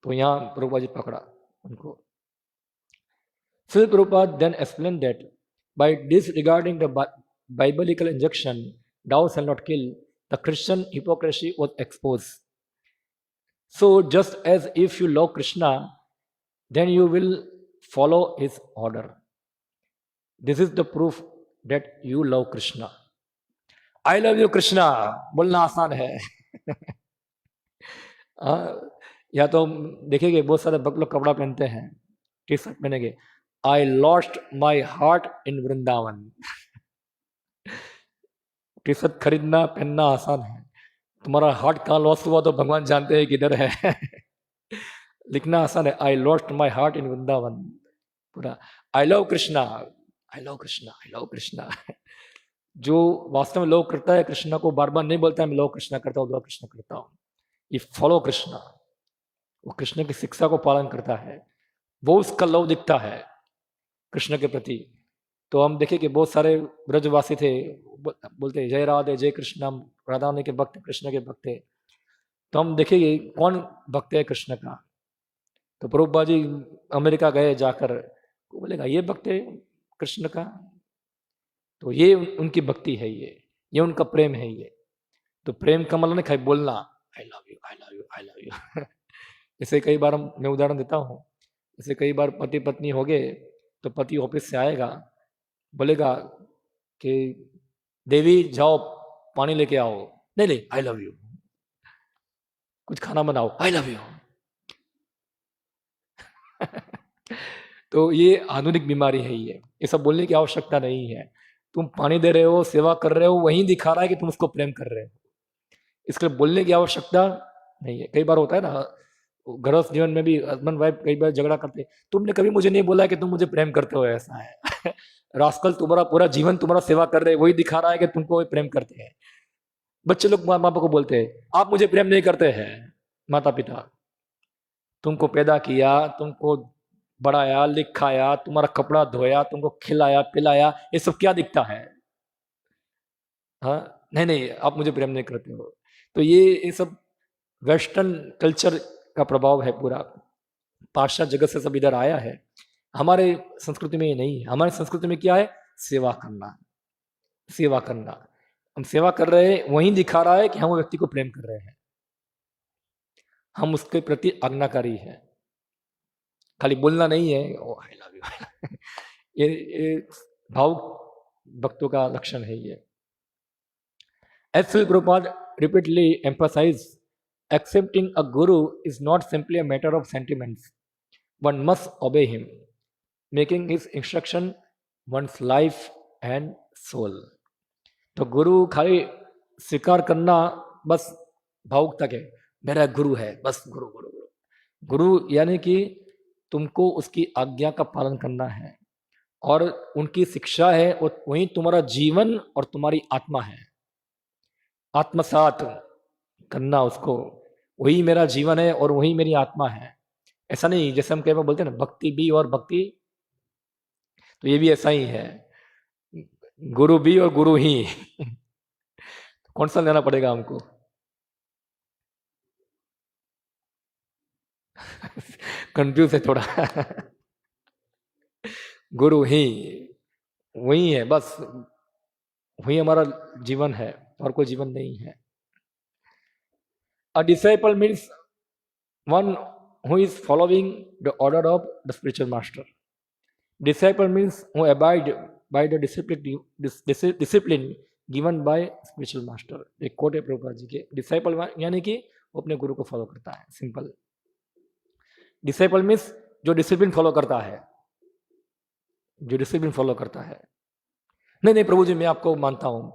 तो यहाँ प्रभुपाद जी पकड़ा उनको. Srila Prabhupada then explained that by disregarding the biblical injunction, thou shalt not kill, the Christian hypocrisy was exposed. So just as if you love Krishna, then you will follow his order. This is the proof that you love Krishna. I love you Krishna बोलना आसान है. या तो देखेंगे बहुत सारे भक्त लोग कपड़ा पहनते हैं, टी शर्ट पहनेंगे, I lost my heart in Vrindavan. T shirt खरीदना पहनना आसान है, तुम्हारा हार्ट कहाँ लॉस हुआ तो भगवान जानते हैं किधर है. लिखना आसान है, I lost my heart in Vrindavan. पूरा I love Krishna, I love Krishna, I love Krishna. जो वास्तव में लव करता है कृष्णा को, बार बार नहीं बोलता है मैं लव कृष्णा करता हूँ, लव कृष्णा करता हूँ. ये फॉलो कृष्णा, वो कृष्ण की शिक्षा को पालन करता है, वो उसका लव दिखता है कृष्ण के प्रति. तो हम देखें कि बहुत सारे ब्रजवासी थे, बोलते जय राधे जय कृष्ण, राधा रानी के भक्त, कृष्ण के भक्त थे. तो हम देखेंगे कौन भक्त है कृष्ण का. तो प्रभुपाद जी अमेरिका गए, जाकर बोलेगा ये भक्त है कृष्ण का, तो ये उनकी भक्ति है, ये उनका प्रेम है. ये तो प्रेम का मतलब नहीं बोलना I love you I love you I love you. जैसे कई बार मैं उदाहरण देता हूँ, जैसे कई बार पति पत्नी हो गए तो पति ऑफिस से आएगा, बोलेगा कि देवी जाओ पानी लेके आओ, नहीं नहीं आई लव यू. कुछ खाना बनाओ आई लव यू. तो ये आधुनिक बीमारी है. ये सब बोलने की आवश्यकता नहीं है. तुम पानी दे रहे हो, सेवा कर रहे हो, वही दिखा रहा है कि तुम उसको प्रेम कर रहे हो. इसके लिए बोलने की आवश्यकता नहीं है. कई बार होता है ना गृहस्थ जीवन में भी हस्बैंड वाइफ कई बार झगड़ा करते, तुमने कभी मुझे नहीं बोला कि तुम मुझे प्रेम करते हो, ऐसा है. रास्कल तुम्हारा पूरा जीवन तुम्हारा सेवा कर रहे हैं, वही दिखा रहा है कि तुमको प्रेम करते हैं. बच्चे लोग माँ बाप को बोलते हैं आप मुझे प्रेम नहीं करते हैं. माता पिता तुमको पैदा किया, तुमको बढ़ाया लिखाया, तुम्हारा कपड़ा धोया, तुमको खिलाया पिलाया, ये सब क्या दिखता है? हाँ नहीं नहीं आप मुझे प्रेम नहीं करते हो. तो ये सब वेस्टर्न कल्चर का प्रभाव है, पूरा पाश्चात्य जगत से सब इधर आया है. हमारे संस्कृति में ये नहीं है. हमारी संस्कृति में क्या है? सेवा करना, सेवा करना. हम सेवा कर रहे हैं, वही दिखा रहा है कि हम वो व्यक्ति को प्रेम कर रहे हैं, हम उसके प्रति आज्ञाकारी है. खाली बोलना नहीं है ओ आई लव यू. ये भावुक भक्तों का लक्षण है. ये As Srila Prabhupada repeatedly emphasized, accepting a guru is not simply a matter of sentiments. One must obey him, making his instruction one's life and soul. तो गुरु खाली स्वीकार करना बस भावुक तक है, मेरा गुरु है बस, गुरु गुरु गुरु. गुरु यानी कि तुमको उसकी आज्ञा का पालन करना है, और उनकी शिक्षा है, और वही तुम्हारा जीवन और तुम्हारी आत्मा है. आत्मसात करना उसको, वही मेरा जीवन है और वही मेरी आत्मा है. ऐसा नहीं जैसे हम कई बार बोलते हैं ना भक्ति भी और भक्ति, तो ये भी ऐसा ही है, गुरु भी और गुरु ही. कौन सा लेना पड़ेगा हमको? कंफ्यूज है थोड़ा. गुरु ही वही है बस, वही हमारा जीवन है और कोई जीवन नहीं है. A disciple means one who is following the order of the spiritual master. Disciple means who abide by the discipline given by spiritual master. एक कोट है प्रभुपाद जी के. डिसाइपल यानी कि वो अपने गुरु को फॉलो करता है, सिंपल. डिसाइपल मीन्स जो डिसिप्लिन फॉलो करता है, जो डिसिप्लिन फॉलो करता है. नहीं नहीं प्रभु जी मैं आपको मानता हूँ,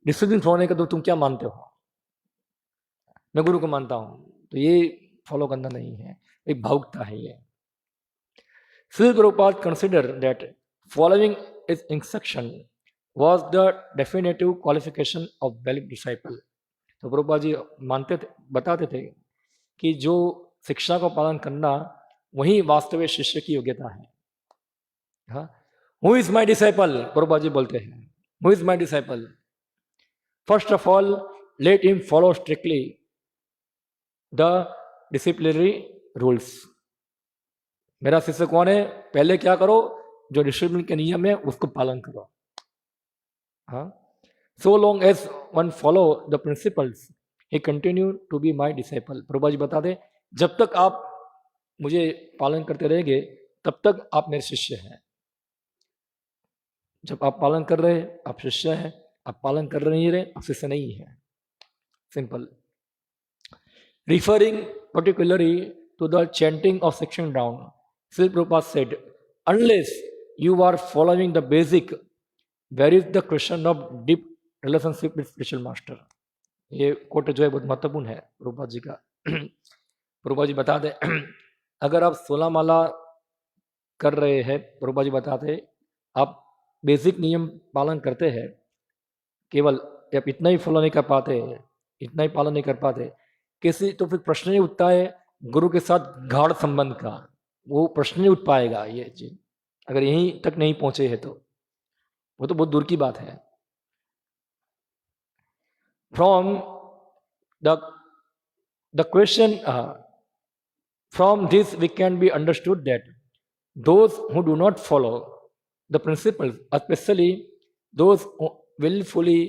डिसिप्लिन फॉलो नहीं करते तुम क्या मानते हो? मैं गुरु को मानता हूँ. तो ये फॉलो करना नहीं है, एक भावुकता है ये. Srila Prabhupada considered that following his instruction was the definitive qualification of valid disciple. तो प्रभुपाद जी मानते थे, बताते थे कि जो शिक्षा को पालन करना वही वास्तविक शिष्य की योग्यता है. हाँ, who is my disciple, Prabhupada ji बोलते हैं, who is my disciple, first of all let him follow strictly the disciplinary rules. मेरा शिष्य कौन है, पहले क्या करो, जो डिसिप्लिन के नियम है उसको पालन करो। हाँ, so long as one follow the principles he continue to be my disciple. Prabhupada ji बता दे, जब तक आप मुझे पालन करते रहेंगे तब तक आप मेरे शिष्य हैं। जब आप पालन कर रहे हैं आप शिष्य हैं, आप पालन कर नहीं रहे आप शिष्य नहीं है। Simple. Referring particularly to the chanting of section down, Srila Prabhupada said, unless you are following the basic, where is the question of deep relationship with spiritual master? ये कोट जो है बहुत महत्वपूर्ण है प्रभुपाद जी का। प्रभुपाद जी बता दे, अगर आप 16 माला कर रहे हैं, प्रभुपाद जी बताते आप बेसिक नियम पालन करते हैं, केवल आप इतना ही फॉलो नहीं कर पाते, इतना ही पालन नहीं कर पाते, किसी तो फिर प्रश्न ही उठता है गुरु के साथ गाढ़ संबंध का, वो प्रश्न नहीं उठ पाएगा ये चीज, अगर यहीं तक नहीं पहुंचे है तो वो तो बहुत दूर की बात है। From the question from this we can be understood that those who do not follow the principles, especially those willfully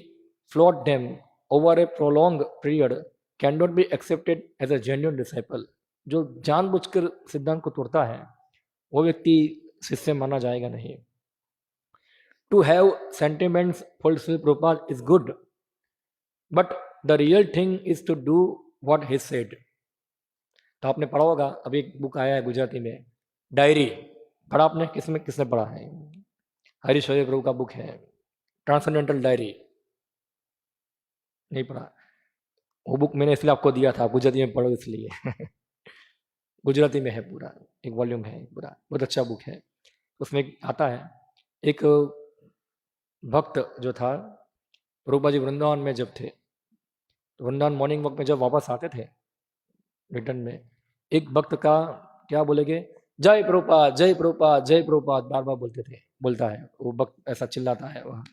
float them over a prolonged period, cannot be accepted as a genuine disciple। जो जानबूझकर सिद्धांत को तोड़ता है वो व्यक्ति शिष्य माना जाएगा नहीं। To have sentiments for Srila Prabhupada is good, but the real thing is to do what he said। तो आपने पढ़ा होगा, अभी एक बुक आया है गुजराती में, डायरी, पढ़ा आपने? किसने पढ़ा है? हरीश शौर्य प्रभु का बुक है, ट्रांसेंडेंटल डायरी। नहीं पढ़ा? वो बुक मैंने इसलिए आपको दिया था, गुजराती में पढ़ो इसलिए। गुजराती में है पूरा, एक वॉल्यूम है पूरा, बहुत अच्छा बुक है। उसमें आता है एक भक्त जो था, प्रभुपाद जी वृंदावन में जब थे, तो वृंदावन मॉर्निंग वॉक में जब वापस आते थे रिटर्न में, एक भक्त का क्या बोलेंगे, जय प्रभुपाद जय प्रभुपाद जय प्रभुपाद बार बार बोलता है वो भक्त, ऐसा चिल्लाता है वहाँ।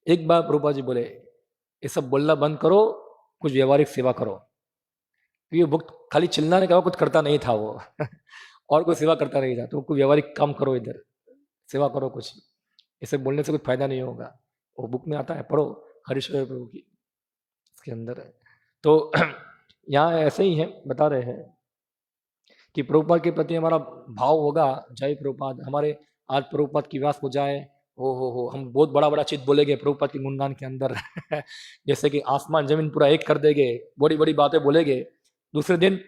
एक बार प्रभुपाद जी बोले, ये सब बोलना बंद करो, कुछ व्यवहारिक सेवा करो। ये भक्त खाली चिल्लाने का कुछ करता नहीं था वो और कोई सेवा करता नहीं था, तो कोई व्यवहारिक काम करो, इधर सेवा करो, कुछ इसे बोलने से कुछ फायदा नहीं होगा। वो बुक में आता है, पढ़ो, हरीश्वर प्रभु की, इसके अंदर है। तो यहाँ ऐसे ही है, बता रहे हैं कि प्रभुपाद के प्रति हमारा भाव होगा, जय प्रभुपाद, हमारे आज प्रभुपाद की व्यास हो जाए, हो हम बहुत बड़ा बड़ा चीज बोलेंगे प्रभुपाद के गुणगान के अंदर जैसे कि आसमान जमीन पूरा एक कर देंगे, बड़ी बड़ी बातें बोलेंगे, दूसरे दिन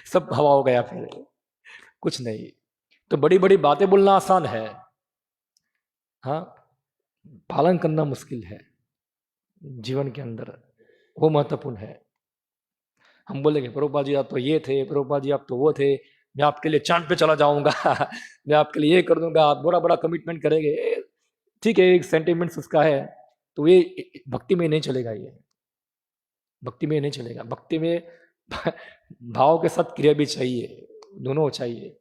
सब हवा हो गया, फिर कुछ नहीं। तो बड़ी बड़ी बातें बोलना आसान है, हाँ, पालन करना मुश्किल है जीवन के अंदर, वो महत्वपूर्ण है। हम बोलेंगे प्रभुपाद जी आप तो ये थे, प्रभुपाद जी आप तो वो थे, मैं आपके लिए चांद पे चला जाऊंगा मैं आपके लिए ये कर दूंगा, आप बड़ा बड़ा कमिटमेंट करेंगे, ठीक है, एक सेंटिमेंट्स उसका है, तो ये भक्ति में नहीं चलेगा, ये भक्ति में नहीं चलेगा। भक्ति में भाव के साथ क्रिया भी चाहिए, दोनों चाहिए,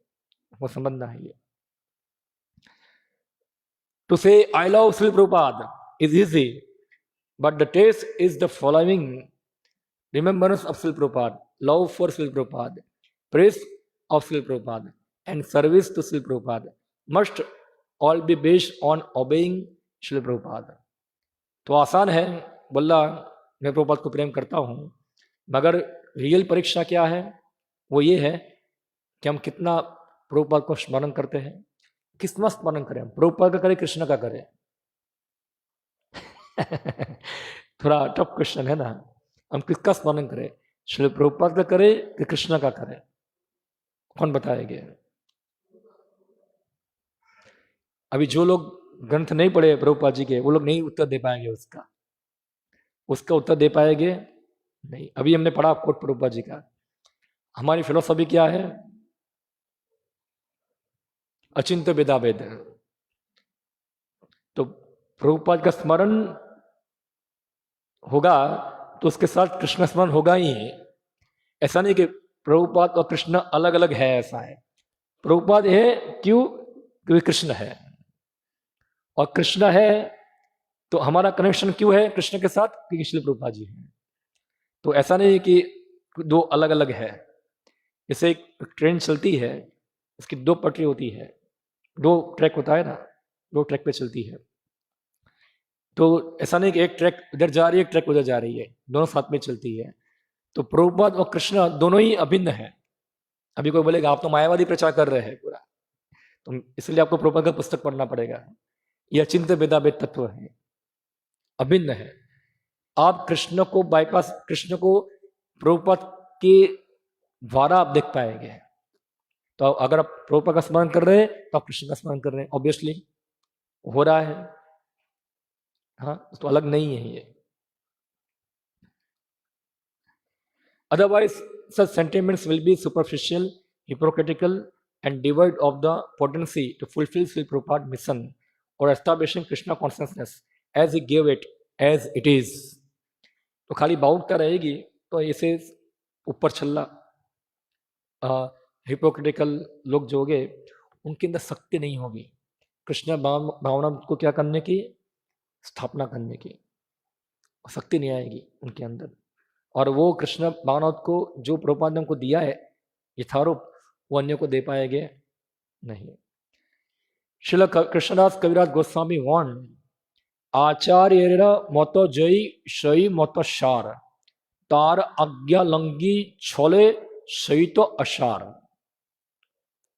वो समझना है। ये to say I love Shri Prabhupada is easy, but the test is the following remembrance of Srila Prabhupada, love for Srila Prabhupada, praise of Srila Prabhupada, and service to Srila Prabhupada must all be based on obeying Srila Prabhupada। तो आसान है बोला मैं प्रभुपाद को प्रेम करता हूँ, मगर real परीक्षा क्या है, वो ये है कि हम कितना प्रभुपाद को स्मरण करते हैं। किसका स्मरण करें, प्रभुपाद का करें, कृष्ण का करें? थोड़ा टफ क्वेश्चन है ना। हम किसका स्मरण करें, श्री प्रभुपाद का करें कि कृष्ण का करें? कौन बताएंगे? अभी जो लोग ग्रंथ नहीं पढ़े प्रभुपाद जी के, वो लोग नहीं उत्तर दे पाएंगे, उसका उत्तर दे पाएंगे नहीं। अभी हमने पढ़ा कोट प्रभुपाद जी का। हमारी फिलोसफी क्या है? अचिंत्य भेदाभेद। तो प्रभुपाद का स्मरण होगा तो उसके साथ कृष्ण स्मरण होगा ही। ऐसा नहीं कि प्रभुपाद और कृष्ण अलग अलग है, ऐसा है। प्रभुपाद है क्यों? क्योंकि कृष्ण है, और कृष्ण है तो हमारा कनेक्शन क्यों है कृष्ण के साथ? क्योंकि श्रील प्रभुपाद जी हैं। तो ऐसा नहीं है कि दो अलग अलग है। जैसे एक ट्रेन चलती है, उसकी दो पटरी होती है, दो ट्रैक होता है ना, दो ट्रैक पे चलती है। तो ऐसा नहीं कि एक ट्रैक इधर जा रही है, एक ट्रैक उधर जा रही है, दोनों साथ में चलती है। तो प्रभुपाद और कृष्ण दोनों ही अभिन्न है। अभी कोई बोलेगा आप तो मायावादी प्रचार कर रहे हैं पूरा, तो इसलिए आपको प्रभुपाद का पुस्तक पढ़ना पड़ेगा। यह अचिंत्य भेदाभेद तत्व है, अभिन्न है। आप कृष्ण को बाईपास, कृष्ण को प्रभुपाद के द्वारा आप देख पाएंगे। तो अगर आप प्रभुपाद का स्मरण कर रहे हैं तो आप कृष्ण का स्मरण कर रहे हैं, ऑब्वियसली हो रहा है। हाँ, तो अलग नहीं है ये। Otherwise, such sentiments will be superficial, hypocritical, and devoid of the potency to fulfill Srila Prabhupada's mission or establishing Krishna consciousness as he gave it, as it is. तो खाली बाउटता रहेगी तो इसे ऊपर छल्ला हिपोक्रिटिकल लोग जो होंगे उनके अंदर शक्ति नहीं होगी कृष्ण भावना को क्या करने की, स्थापना करने की। शक्ति नहीं आएगी उनके अंदर। और वो कृष्ण भावना को जो प्रभुपाद ने उनको दिया है यथारूप, वो अन्य को दे पाएंगे नहीं। श्रील कृष्णदास कविराज गोस्वामी वन आचार्य मत जयी सही मत सार तार आज्ञा लंगी छोले सही तो असार।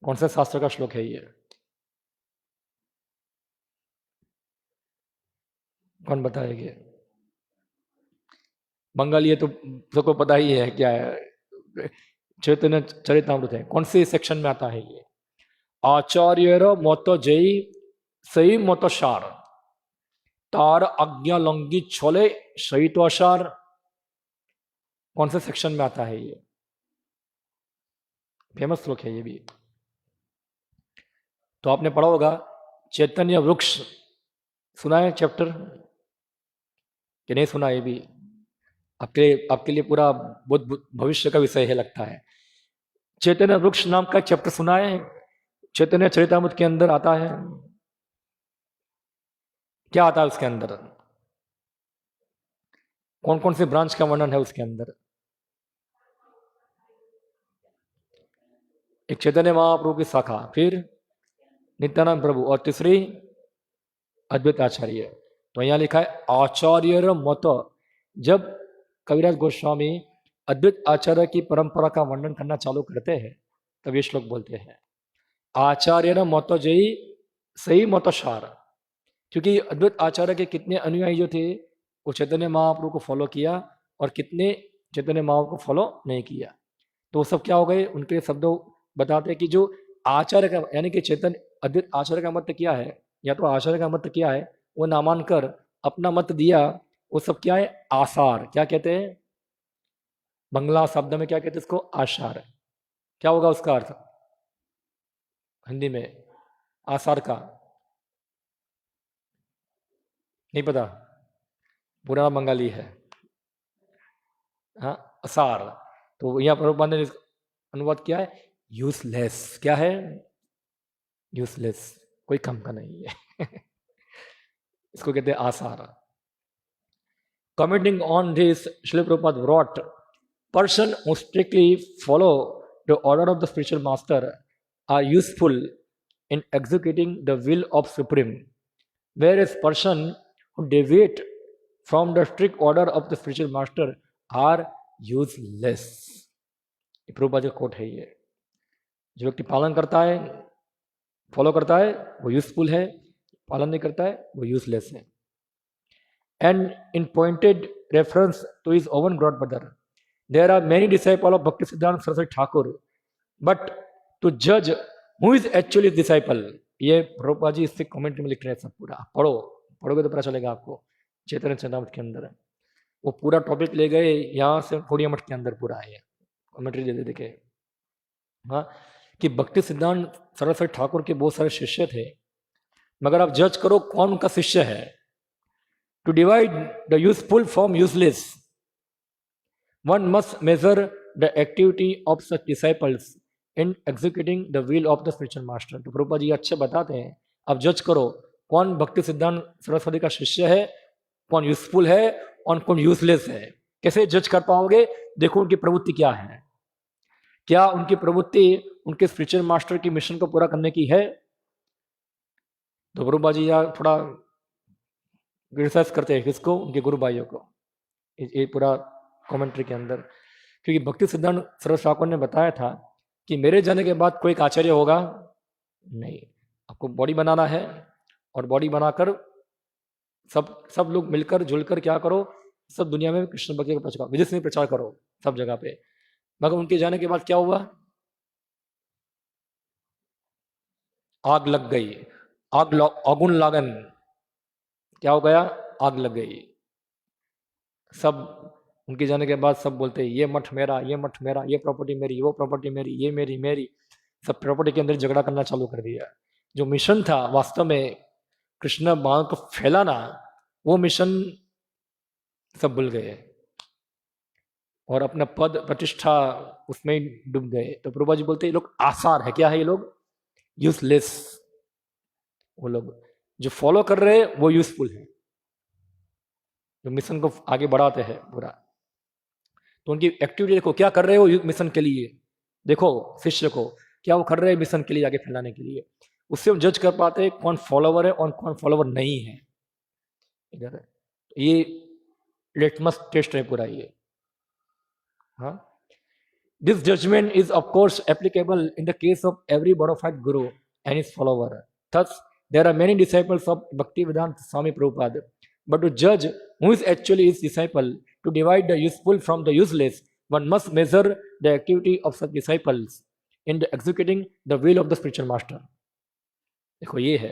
कौन से शास्त्र का श्लोक है ये? कौन बताएंगे? बंगाली है तो सबको पता ही है क्या है, चैतन्य चरितामृत है। कौन से सेक्शन में आता है ये? आचार्य मत जयी सही मत सार तार आज्ञा लंगी छोले सही तो असार। कौन से सेक्शन में आता है ये? फेमस श्लोक है ये भी। तो आपने पढ़ा होगा चैतन्य वृक्ष, सुना है चैप्टर कि नहीं सुना? ये भी आपके लिए पूरा बहुत भविष्य का विषय है लगता है। चैतन्य वृक्ष नाम का चैप्टर सुना है? चैतन्य चरितामृत के अंदर आता है। क्या आता है उसके अंदर? कौन कौन से ब्रांच का वर्णन है उसके अंदर? एक चैतन्य महाप्रभु की शाखा, फिर नित्यानंद प्रभु, और तीसरी अद्वैत आचार्य। तो यहां लिखा है आचार्य मत। जब कविराज गोस्वामी अद्वैत आचार्य की परंपरा का वर्णन करना चालू करते हैं तब ये श्लोक बोलते हैं आचार्य मत जयी सही मत सार। क्योंकि अद्वैत आचार्य के कितने अनुयायी जो थे वो चैतन्य महाप्रभु को फॉलो किया और कितने चैतन्य महाप्रभु को फॉलो नहीं किया। तो वो सब क्या हो गए? उनके शब्दों बताते हैं कि जो आचार्य का यानी कि चैतन्य अद्वैत आचार्य का मत क्या है, या तो आचार्य का मत क्या है वो ना मानकर अपना मत दिया, वो सब क्या है? आसार। क्या कहते हैं? बंगला शब्द में क्या कहते हैं इसको? आसार। क्या होगा उसका अर्थ हिंदी में आसार का? नहीं पता? पूरा बंगाली है। हाँ, आसार। तो यहाँ प्रभुपाद ने अनुवाद किया है यूजलेस। क्या है? यूजलेस, कोई काम का नहीं है। इसको कहते हैं आसार। Commenting on this, Srila Prabhupada wrote, person who strictly follow the order of the spiritual master are useful in executing the will of Supreme, whereas person who deviate from the strict order of the spiritual master are useless. Prabhupada का quote है ये। जो व्यक्ति पालन करता है, follow करता है, वो यूजफुल है, पालन नहीं करता है वो यूजलेस है। And in pointed reference to his own godbrother, there are many disciples of Bhaktisiddhanta Saraswati Thakur, but to judge who is actually his disciple, ये प्रभुपाद जी इससे कमेंट में लिख रहे हैं। सब पूरा पढ़ोगे तो पता चलेगा आपको। चैतन्य चरितामृत के अंदर वो पूरा टॉपिक ले गए यहाँ से खोड़िया मठ के अंदर पूरा है कमेंट्री दे देखे। हाँ, कि भक्ति सिद्धांत सरस्वती ठाकुर के बहुत सारे शिष्य थे, मगर आप जज करो कौन उनका शिष्य है। To divide the useful from useless, one must measure the activity of such disciples in executing the will of the spiritual master. तो प्रभुपाद जी अच्छे बताते हैं, अब जज करो कौन भक्ति सिद्धांत सरस्वती का शिष्य है, कौन यूजफुल है और कौन यूजलेस है। कैसे जज कर पाओगे? देखो उनकी प्रवृत्ति क्या है, क्या उनकी प्रवृत्ति उनके स्पिरिचुअल मास्टर की मिशन को पूरा करने की है। तो प्रभुपाद जी यार थोड़ा क्रिटिसाइज करते हैं किसको? उनके गुरु भाइयों को, ये पूरा कमेंट्री के अंदर। क्योंकि भक्ति सिद्धांत सरस्वती ठाकुर ने बताया था कि मेरे जाने के बाद कोई आचार्य होगा नहीं, आपको बॉडी बनाना है और बॉडी बनाकर सब लोग मिलकर जुलकर क्या करो, सब दुनिया में कृष्ण भक्ति का प्रचार, विजय सिंह प्रचार करो सब जगह पे। मगर उनके जाने के बाद क्या हुआ? आग लग गई, आगुन लागन, क्या हो गया? आग लग गई। सब उनके जाने के बाद सब बोलते ये मठ मेरा, ये मठ मेरा, ये प्रॉपर्टी मेरी, वो प्रॉपर्टी मेरी, ये मेरी मेरी, सब प्रॉपर्टी के अंदर झगड़ा करना चालू कर दिया। जो मिशन था वास्तव में कृष्ण भाव को फैलाना, वो मिशन सब भूल गए और अपना पद प्रतिष्ठा उसमें डूब गए। तो प्रभुपाद जी बोलते ये लोग आसार है। क्या है ये लोग? यूजलेस। वो लोग जो फॉलो कर रहे हैं वो यूजफुल है, जो मिशन को आगे बढ़ाते हैं पूरा। तो उनकी एक्टिविटी देखो, क्या कर रहे हो मिशन के लिए, देखो शिष्य को क्या वो कर रहे हैं मिशन के लिए आगे फैलाने के लिए। उससे हम जज कर पाते हैं कौन फॉलोवर है और कौन फॉलोवर नहीं है। इधर ये लिटमस टेस्ट है पूरा ये। हाँ, this judgement is of course applicable in the case of every bona fide guru and his follower. Thus there are many disciples of Bhaktivedanta Swami Prabhupada, but to judge who is actually his disciple, to divide the useful from the useless, one must measure the activity of such disciples in the executing the will of the spiritual master. देखो ये है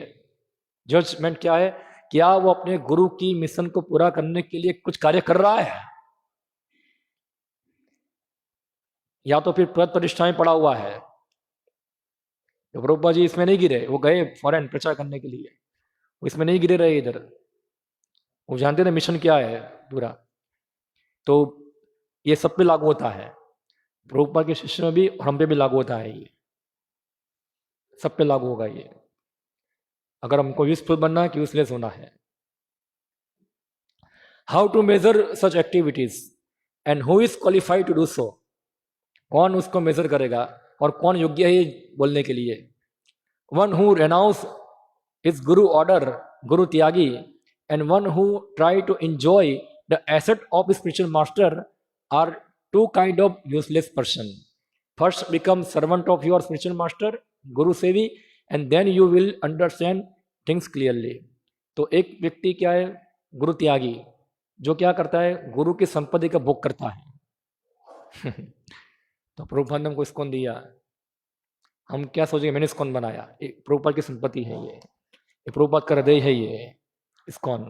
judgement. क्या है? क्या वो अपने गुरु की mission को पूरा करने के लिए कुछ कार्य कर रहा है, या तो फिर पद प्रतिष्ठा में पड़ा हुआ है। तो प्रभुपाद जी इसमें नहीं गिरे, वो गए फॉरेन प्रचार करने के लिए, वो इसमें नहीं गिरे रहे इधर। वो जानते थे मिशन क्या है पूरा। तो ये सब पे लागू होता है, प्रभुपाद के शिष्य में भी और हम पे भी लागू होता है। ये सब पे लागू होगा ये, अगर हमको यूजफुल बनना है कि यूजलेस होना है। How to measure such activities and who is qualified to do so. कौन उसको मेजर करेगा और कौन योग्य है बोलने के लिए। One who रेनाउंस is Guru order, Guru Tyagi, and one who try to enjoy the asset of spiritual master are two kind of useless person. First become servant of your spiritual master, guru sevi, and then you will understand things clearly. तो एक व्यक्ति क्या है? गुरु त्यागी, जो क्या करता है? गुरु की संपत्ति का भोग करता है। तो प्रभुपाद ने हमको इस्कॉन दिया, हम क्या सोचेंगे मैंने इस्कॉन बनाया? प्रभुपाद की संपत्ति है ये प्रभुपाद का हृदय है ये इस्कॉन।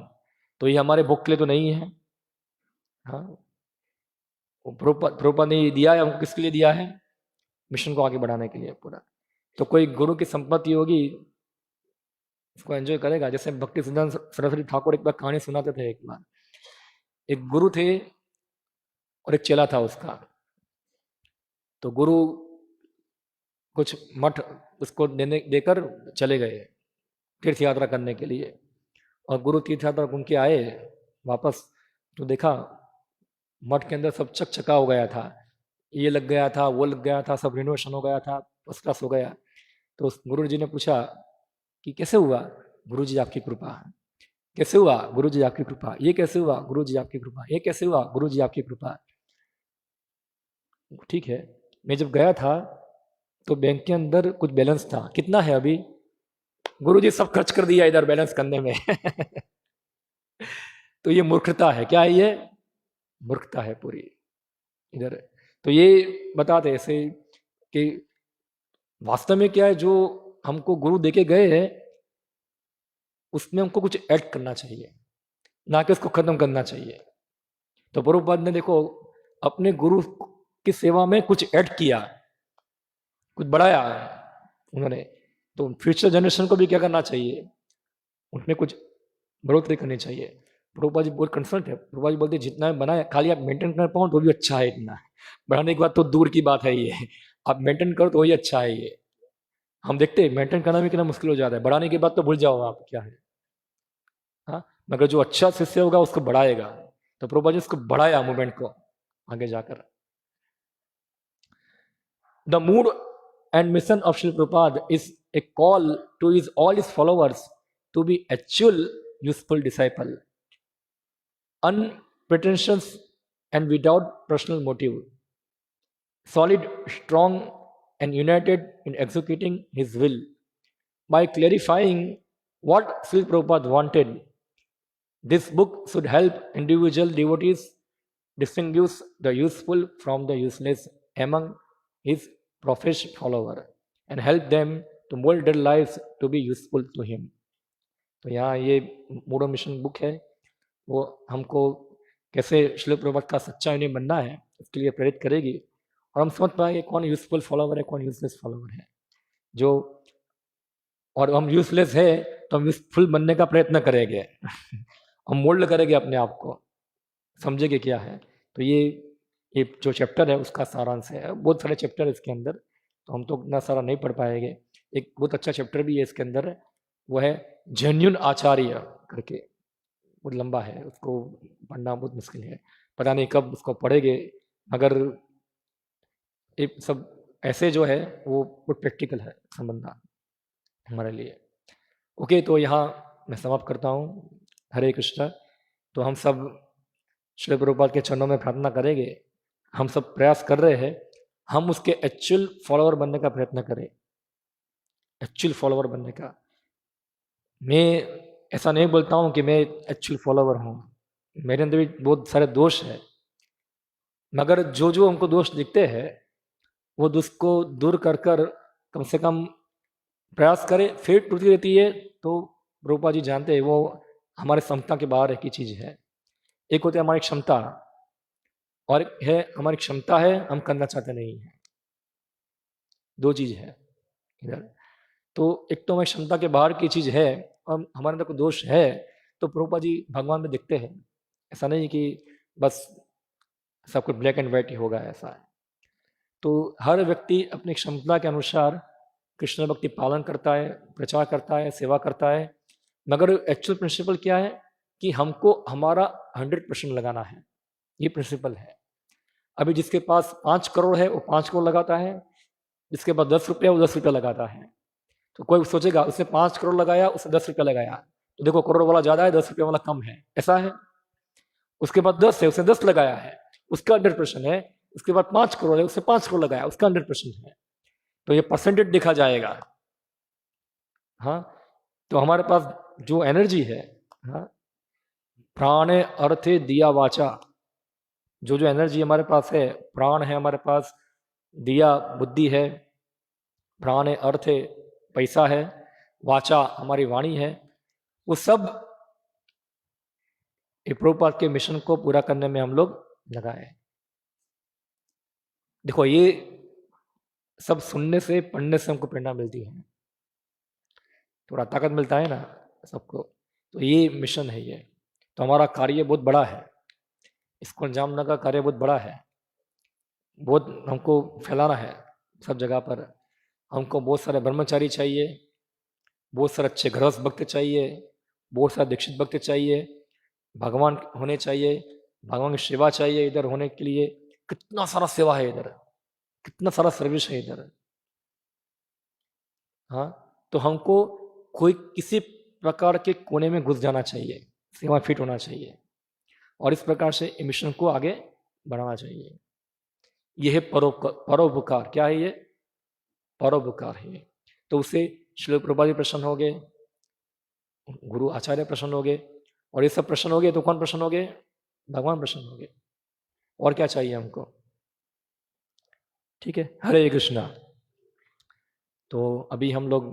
तो ये हमारे भोग के लिए तो नहीं है। हाँ, प्रभुपाद ने दिया है हमको, किसके लिए दिया है? मिशन को आगे बढ़ाने के लिए पूरा। तो कोई गुरु की संपत्ति होगी उसको एंजॉय करेगा। जैसे भक्ति सिद्धांत सरस्वती ठाकुर एक बार कहानी सुनाते थे। एक बार एक गुरु थे और एक चेला था उसका। तो गुरु कुछ मठ उसको देकर चले गए तीर्थ यात्रा करने के लिए। और गुरु तीर्थ यात्रा उनके आए वापस, तो देखा मठ के अंदर सब चकचका हो गया था, ये लग गया था, वो लग गया था, सब रिनोवेशन हो गया था, फर्स्ट क्लास हो गया। तो गुरु जी ने पूछा कि कैसे हुआ? गुरु जी आपकी कृपा। कैसे हुआ? गुरु जी आपकी कृपा। ये कैसे हुआ? गुरु जी आपकी कृपा। ये कैसे हुआ? गुरु जी आपकी कृपा। ठीक है, मैं जब गया था तो बैंक के अंदर कुछ बैलेंस था, कितना है अभी? गुरुजी सब खर्च कर दिया इधर बैलेंस करने में। तो ये मूर्खता है। क्या है ये? मूर्खता है पूरी इधर। तो ये बताते ऐसे कि वास्तव में क्या है, जो हमको गुरु देके गए हैं उसमें हमको कुछ ऐड करना चाहिए, ना कि उसको खत्म करना चाहिए। तो प्रभुपाद ने देखो अपने गुरु की सेवा में कुछ ऐड किया, कुछ बढ़ाया उन्होंने। तो फ्यूचर जनरेशन को भी क्या करना चाहिए? उनमें कुछ बढ़ोतरी करनी चाहिए। प्रभुपाद जी बहुत कंसर्न है। प्रभुपाद जी बोलते जितना बनाया खाली आप मेंटेन कर पाओ तो भी अच्छा है, इतना बढ़ाने की बात तो दूर की बात है। ये आप मेंटेन करो तो वही अच्छा है। ये हम देखते हैं मेंटेन करना भी कितना मुश्किल हो जाता है, बढ़ाने के बाद तो भूल जाओ आप क्या है। हाँ, मगर जो अच्छा शिष्य होगा उसको बढ़ाएगा, तो प्रभुपाद जी उसको बढ़ाया मूवमेंट को आगे जाकर। The mood and mission of Shri Prabhupada is a call to his all his followers to be actual useful disciple, unpretentious and without personal motive, solid, strong, and united in executing his will. By clarifying what Sri Prabhupada wanted, this book should help individual devotees distinguish the useful from the useless among his professed follower and help them to mold their lives to be useful to him. तो यहाँ ये मोडो mission book है, वो हमको कैसे श्रील प्रभुपाद का सच्चा uni बनना है उसके लिए प्रेरित करेगी, और हम समझ पाएंगे कौन यूजफुल फॉलोवर है, कौन यूजलेस फॉलोवर है। जो और हम यूजलेस है तो हम यूजफुल बनने का प्रयत्न करेंगे हम मोल्ड करेंगे अपने आप को, समझेंगे क्या है। तो ये जो चैप्टर है उसका सारांश है। बहुत सारे चैप्टर है इसके अंदर, तो हम तो इतना सारा नहीं पढ़ पाएंगे। एक बहुत अच्छा चैप्टर भी है इसके अंदर, वो है जेन्युइन आचार्य करके, बहुत लंबा है, उसको पढ़ना बहुत मुश्किल है, पता नहीं कब उसको पढ़ेंगे। मगर ये सब ऐसे जो है वो बहुत प्रैक्टिकल है समझना हमारे लिए। ओके, तो यहाँ मैं समाप्त करता हूँ। हरे कृष्णा। तो हम सब श्री प्रभुपाद के चरणों में प्रार्थना करेंगे, हम सब प्रयास कर रहे हैं, हम उसके एक्चुअल फॉलोअर बनने का प्रयत्न करें, एक्चुअल फॉलोअर बनने का। मैं ऐसा नहीं बोलता हूँ कि मैं एक्चुअल फॉलोअर हूँ, मेरे अंदर भी बहुत सारे दोष है, मगर जो जो हमको दोष दिखते हैं वो दोष को दूर कर कर कम से कम प्रयास करें। फिर टूटती रहती है तो प्रभुपाद जी जानते हैं वो हमारे क्षमता के बाहर एक ही चीज़ है। एक होती है हमारी क्षमता, और एक है हमारी क्षमता है हम करना चाहते नहीं है, दो चीज़ है इधर। तो एक तो हमारी क्षमता के बाहर की चीज़ है और हमारे अंदर कोई दोष है तो प्रभुपाद जी भगवान में दिखते हैं। ऐसा नहीं कि बस सब कुछ ब्लैक एंड वाइट ही होगा, ऐसा है। तो हर व्यक्ति अपनी क्षमता के अनुसार कृष्ण भक्ति पालन करता है, प्रचार करता है, सेवा करता है, मगर एक्चुअल प्रिंसिपल क्या है कि हमको हमारा 100% लगाना है, ये प्रिंसिपल है। अभी जिसके पास 5 करोड़ है वो 5 करोड़ लगाता है, जिसके पास 10 रुपये वो 10 रुपये लगाता है। तो कोई सोचेगा उसने 5 करोड़ लगाया, उसने 10 रुपये लगाया, तो देखो करोड़ वाला ज़्यादा है, 10 रुपये वाला कम है, ऐसा है। उसके बाद 10 है, उसने 10 लगाया है, उसका 100% है। उसके बाद 5 करोड़ है, उसने 5 करोड़ लगाया, उसका 100% है। तो ये परसेंटेज देखा जाएगा। हाँ, तो हमारे पास जो एनर्जी है, हाँ, प्राणे अर्थे दिया वाचा, जो जो एनर्जी हमारे पास है, प्राण है हमारे पास, दिया बुद्धि है, प्राण है अर्थ है पैसा है, वाचा हमारी वाणी है, वो सब प्रभुपाद के मिशन को पूरा करने में हम लोग लगाए। देखो ये सब सुनने से पढ़ने से हमको प्रेरणा मिलती है, थोड़ा ताकत मिलता है ना सबको। तो ये मिशन है ये, तो हमारा कार्य बहुत बड़ा है, इसको अंजाम देने का कार्य बहुत बड़ा है, बहुत हमको फैलाना है सब जगह पर। हमको बहुत सारे ब्रह्मचारी चाहिए, बहुत सारे अच्छे गृहस्थ भक्त चाहिए, बहुत सारे दीक्षित भक्त चाहिए, भगवान होने चाहिए, भगवान की सेवा चाहिए इधर होने के लिए। कितना सारा सेवा है इधर, कितना सारा सर्विस है इधर। हाँ, तो हमको कोई किसी प्रकार के कोने में घुस जाना चाहिए, सेवा फिट होना चाहिए, और इस प्रकार से मिशन को आगे बढ़ाना चाहिए। यह है परोपकार। क्या है ये? परोपकार है। तो उससे श्रील प्रभुपाद जी प्रसन्न हो गए, गुरु आचार्य प्रसन्न हो गए, और ये सब प्रसन्न हो गए तो कौन प्रसन्न हो गए? भगवान प्रसन्न हो गए। और क्या चाहिए हमको? ठीक है, हरे कृष्णा। तो अभी हम लोग